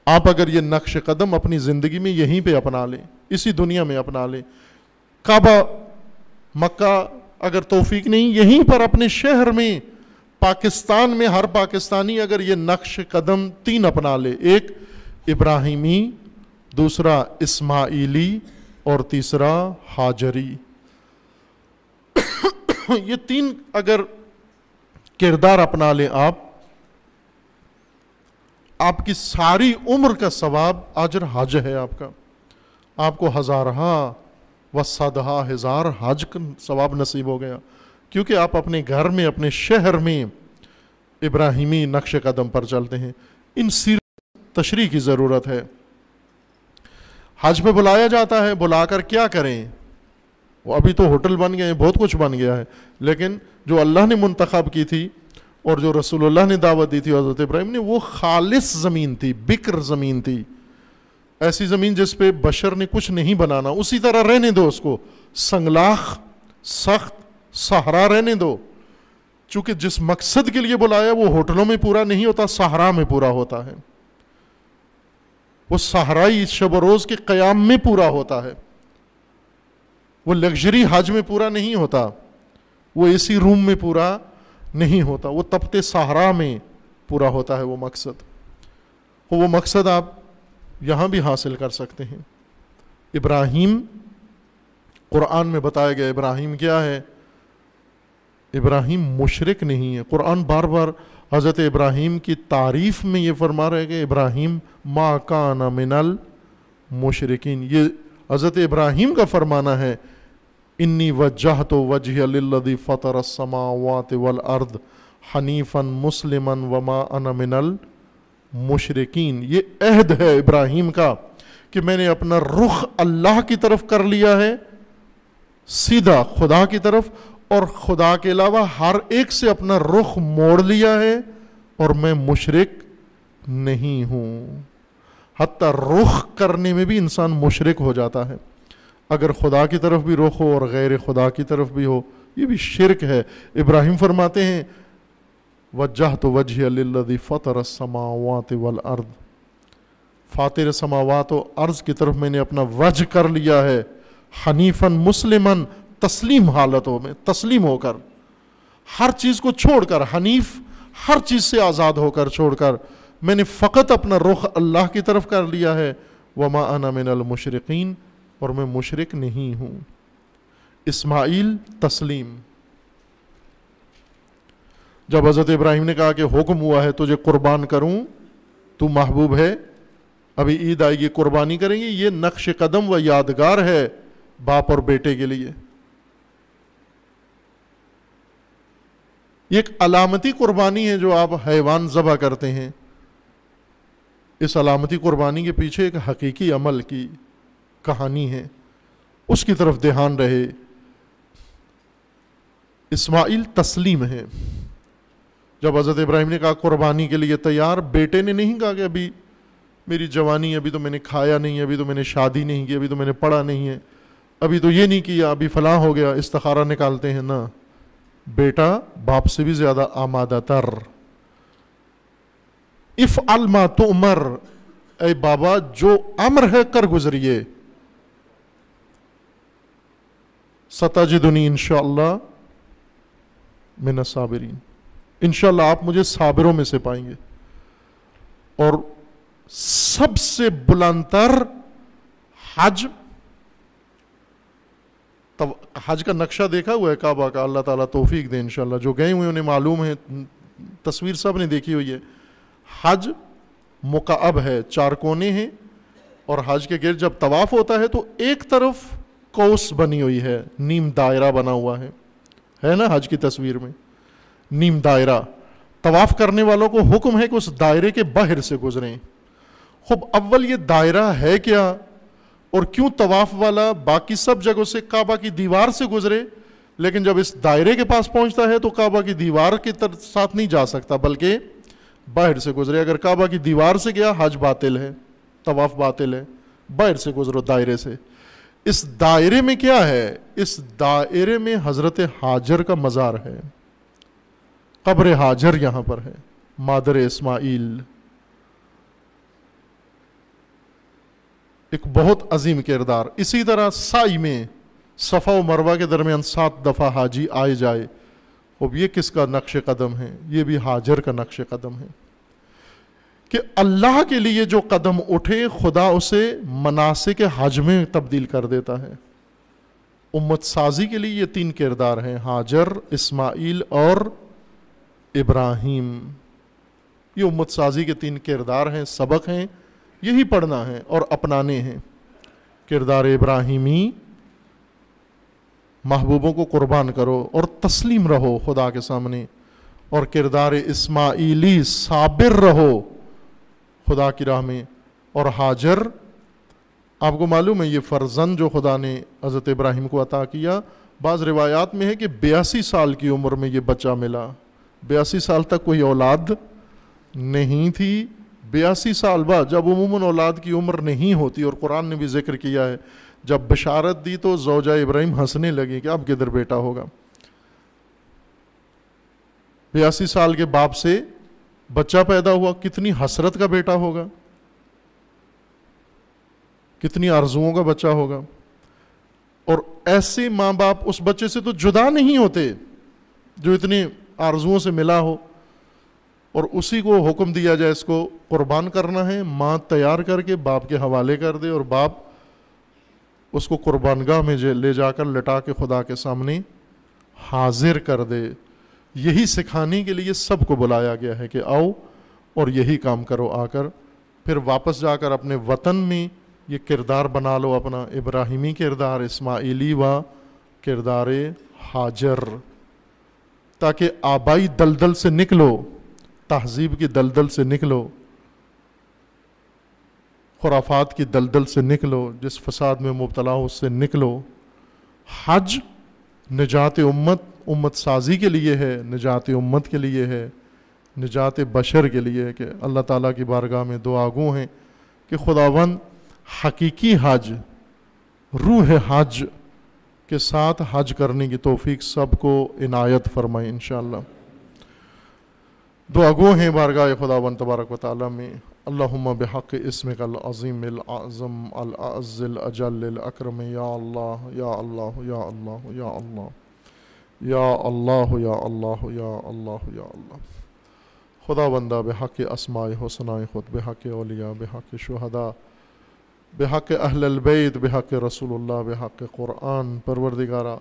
آپ اگر یہ نقش قدم اپنی زندگی میں یہیں پہ اپنا لیں، اسی دنیا میں اپنا لیں، کعبہ، مکہ اگر توفیق نہیں، یہیں پر اپنے شہر میں، پاکستان میں ہر پاکستانی اگر یہ نقش قدم 3 اپنا لے، ایک ابراہیمی، دوسرا اسماعیلی اور تیسرا ہاجری، یہ 3 اگر کردار اپنا لیں آپ کی ساری عمر کا ثواب اجر حج ہے آپ کا. آپ کو ہزارہا و صدہا ہزار حج کا ثواب نصیب ہو گیا، کیونکہ آپ اپنے گھر میں، اپنے شہر میں ابراہیمی نقش قدم پر چلتے ہیں. ان سیرت تشریح کی ضرورت ہے. حج پہ بلایا جاتا ہے، بلا کر کیا کریں؟ وہ ابھی تو ہوٹل بن گئے ہیں، بہت کچھ بن گیا ہے، لیکن جو اللہ نے منتخب کی تھی اور جو رسول اللہ نے دعوت دی تھی حضرت ابراہیم نے، وہ خالص زمین تھی، بکر زمین تھی، ایسی زمین جس پہ بشر نے کچھ نہیں بنانا، اسی طرح رہنے دو اس کو، سنگلاخ، سخت، صحرا رہنے دو. چونکہ جس مقصد کے لیے بلایا وہ ہوٹلوں میں پورا نہیں ہوتا، صحرا میں پورا ہوتا ہے، وہ صحرائی شب و روز کے قیام میں پورا ہوتا ہے، وہ لگژری حج میں پورا نہیں ہوتا، وہ اسی روم میں پورا نہیں ہوتا، وہ تپتے صحرا میں پورا ہوتا ہے وہ مقصد. وہ مقصد آپ یہاں بھی حاصل کر سکتے ہیں. ابراہیم، قرآن میں بتایا گیا ابراہیم کیا ہے؟ ابراہیم مشرک نہیں ہے. قرآن بار بار حضرت ابراہیم کی تعریف میں یہ فرما رہے کہ ابراہیم ما کان من المشرکین. یہ حضرت ابراہیم کا فرمانا ہے، انی وجہت وجہی للذی فطر السماوات والارض حنیفا مسلما وما انا من المشرکین. یہ عہد ہے ابراہیم کا کہ میں نے اپنا رخ اللہ کی طرف کر لیا ہے، سیدھا خدا کی طرف، اور خدا کے علاوہ ہر ایک سے اپنا رخ موڑ لیا ہے، اور میں مشرک نہیں ہوں. حتیٰ رخ کرنے میں بھی انسان مشرک ہو جاتا ہے. اگر خدا کی طرف بھی رخ ہو اور غیر خدا کی طرف بھی ہو، یہ بھی شرک ہے. ابراہیم فرماتے ہیں وجہت وجہی للذی فطر السماوات والارض، فاطر سماوات و ارض کی طرف میں نے اپنا وجہ کر لیا ہے، حنیفاً مسلماً، تسلیم حالتوں میں، تسلیم ہو کر، ہر چیز کو چھوڑ کر، حنیف ہر چیز سے آزاد ہو کر، چھوڑ کر میں نے فقط اپنا رخ اللہ کی طرف کر لیا ہے. وما انا من المشرقین، اور میں مشرک نہیں ہوں. اسماعیل، تسلیم. جب حضرت ابراہیم نے کہا کہ حکم ہوا ہے تجھے قربان کروں، تو محبوب ہے، ابھی عید آئے گی، قربانی کریں گے، یہ نقش قدم و یادگار ہے باپ اور بیٹے کے لیے. یہ ایک علامتی قربانی ہے جو آپ حیوان ذبح کرتے ہیں. اس علامتی قربانی کے پیچھے ایک حقیقی عمل کی کہانی ہے، اس کی طرف دھیان رہے. اسماعیل تسلیم ہے. جب حضرت ابراہیم نے کہا قربانی کے لیے تیار، بیٹے نے نہیں کہا کہ ابھی میری جوانی، ابھی تو میں نے کھایا نہیں ہے، ابھی تو میں نے شادی نہیں کی، ابھی تو میں نے پڑھا نہیں ہے، ابھی تو یہ نہیں کیا، ابھی فلاں ہو گیا، استخارہ نکالتے ہیں نا. بیٹا باپ سے بھی زیادہ آمادہ تر. افعل ما تؤمر، اے بابا جو امر ہے کر گزریے. ستجدنی انشاءاللہ من الصابرین، انشاءاللہ آپ مجھے صابروں میں سے پائیں گے. اور سب سے بلند تر حج کا نقشہ دیکھا ہوا ہے کعبہ کا، اللہ تعالیٰ توفیق دے انشاءاللہ. جو گئے ہوئے انہیں معلوم ہے، تصویر سب نے دیکھی ہوئی ہے. حج مکعب ہے، 4 کونے ہیں، اور حج کے گرد جب طواف ہوتا ہے تو ایک طرف قوس بنی ہوئی ہے، نیم دائرہ بنا ہوا ہے نا حج کی تصویر میں نیم دائرہ. طواف کرنے والوں کو حکم ہے کہ اس دائرے کے باہر سے گزریں. خب اول یہ دائرہ ہے کیا، اور کیوں طواف والا باقی سب جگہوں سے کعبہ کی دیوار سے گزرے، لیکن جب اس دائرے کے پاس پہنچتا ہے تو کعبہ کی دیوار کے ساتھ نہیں جا سکتا بلکہ باہر سے گزرے. اگر کعبہ کی دیوار سے گیا حج باطل ہے، طواف باطل ہے. باہر سے گزرو دائرے سے. اس دائرے میں کیا ہے؟ اس دائرے میں حضرت ہاجر کا مزار ہے، قبر ہاجر یہاں پر ہے، مادر اسماعیل. ایک بہت عظیم کردار. اسی طرح سائی میں صفا و مروہ کے درمیان 7 دفعہ حاجی آئے جائے. اب یہ کس کا نقش قدم ہے؟ یہ بھی ہاجر کا نقش قدم ہے کہ اللہ کے لیے جو قدم اٹھے خدا اسے مناسک حج میں تبدیل کر دیتا ہے. امت سازی کے لیے یہ 3 کردار ہیں، ہاجر، اسماعیل اور ابراہیم. یہ امت سازی کے 3 کردار ہیں، سبق ہیں، یہی پڑھنا ہے اور اپنانے ہیں. کردار ابراہیمی، محبوبوں کو قربان کرو اور تسلیم رہو خدا کے سامنے. اور کردار اسماعیلی، صابر رہو خدا کی راہ میں. اور ہاجر، آپ کو معلوم ہے یہ فرزند جو خدا نے حضرت ابراہیم کو عطا کیا، بعض روایات میں ہے کہ 82 سال کی عمر میں یہ بچہ ملا. 82 سال تک کوئی اولاد نہیں تھی. 82 سال بعد، جب عموماً اولاد کی عمر نہیں ہوتی، اور قرآن نے بھی ذکر کیا ہے، جب بشارت دی تو زوجہ ابراہیم ہنسنے لگی کہ اب کدھر بیٹا ہوگا. 82 سال کے باپ سے بچہ پیدا ہوا، کتنی حسرت کا بیٹا ہوگا، کتنی آرزوؤں کا بچہ ہوگا. اور ایسے ماں باپ اس بچے سے تو جدا نہیں ہوتے جو اتنی آرزوؤں سے ملا ہو، اور اسی کو حکم دیا جائے اس کو قربان کرنا ہے. ماں تیار کر کے باپ کے حوالے کر دے اور باپ اس کو قربان گاہ میں لے جا کر لٹا کے خدا کے سامنے حاضر کر دے. یہی سکھانے کے لیے سب کو بلایا گیا ہے کہ آؤ اور یہی کام کرو. آ کر پھر واپس جا کر اپنے وطن میں یہ کردار بنا لو اپنا، ابراہیمی کردار، اسماعیلی و کردار ہاجر، تاکہ آبائی دلدل سے نکلو، تہذیب کی دلدل سے نکلو، خرافات کی دلدل سے نکلو، جس فساد میں مبتلا ہو اس سے نکلو. حج نجات امت سازی کے لیے ہے، نجات امت کے لیے ہے، نجات بشر کے لیے ہے. کہ اللہ تعالیٰ کی بارگاہ میں دعا گو ہیں کہ خداوند حقیقی حج، روح حج کے ساتھ حج کرنے کی توفیق سب کو عنایت فرمائے انشاءاللہ. دعا گو ہیں بارگاہ خداوند تبارک و تعالیٰ میں. اللہم بحق اسمک العظیم الاعظم الاعز الاجل الاکرم، یا اللہ یا اللہ یا اللہ یا اللہ یا اللہ یا اللہ یا اللہ یا اللہ. خدا بندہ بحق اسماء حسنائے خود، بحق اولیاء، بحق شہداء، بحق اہل البیت، بحق رسول اللہ، بحق قرآن. پروردگارہ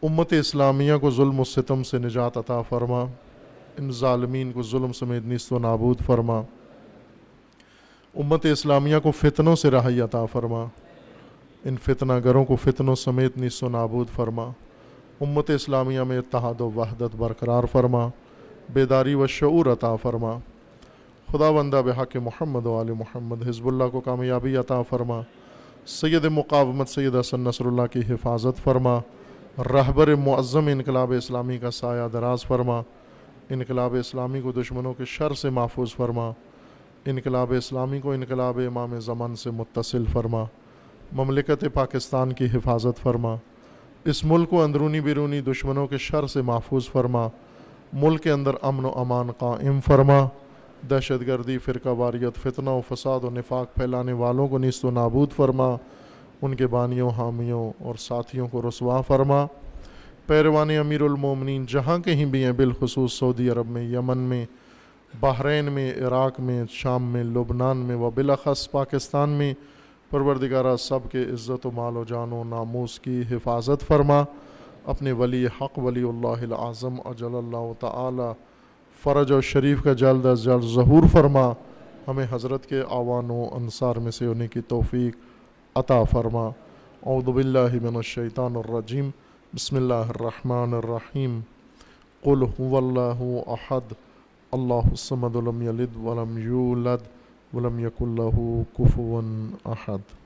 امت اسلامیہ کو ظلم و ستم سے نجات عطا فرما، ان ظالمین کو ظلم سمیت نیست و نابود فرما. امت اسلامیہ کو فتنوں سے رہائی عطا فرما، ان فتنہ گروں کو فتنوں سمیت نیست و نابود فرما. امت اسلامیہ میں اتحاد و وحدت برقرار فرما، بیداری و شعور عطا فرما. خدا بندہ بحق محمد و آل محمد حزب اللہ کو کامیابی عطا فرما. سید مقاومت سید حسن نصر اللہ کی حفاظت فرما. رہبر معظم انقلاب اسلامی کا سایہ دراز فرما، انقلاب اسلامی کو دشمنوں کے شر سے محفوظ فرما، انقلاب اسلامی کو انقلاب امام زمان سے متصل فرما، مملکت پاکستان کی حفاظت فرما، اس ملک کو اندرونی بیرونی دشمنوں کے شر سے محفوظ فرما، ملک کے اندر امن و امان قائم فرما، دہشت گردی، فرقہ واریت، فتنہ و فساد و نفاق پھیلانے والوں کو نیست و نابود فرما، ان کے بانیوں، حامیوں اور ساتھیوں کو رسوا فرما، پیروان امیر المومنین جہاں کہیں بھی ہیں، بالخصوص سعودی عرب میں، یمن میں، بحرین میں، عراق میں، شام میں، لبنان میں و بالاخص پاکستان میں، پروردگارہ سب کے عزت و مال و جان و ناموس کی حفاظت فرما، اپنے ولی حق ولی اللہ العظم اجل اللہ تعالی فرج و شریف کا جلد از جلد ظہور فرما، ہمیں حضرت کے اعوان و انصار میں سے ہونے کی توفیق عطا فرما۔ اعوذ باللہ من الشیطان الرجیم، بسم اللہ الرحمن الرحیم، قل هو اللہ احد اللہ الصمد لم یلد ولم یولد ولم یکن له کفوا احد۔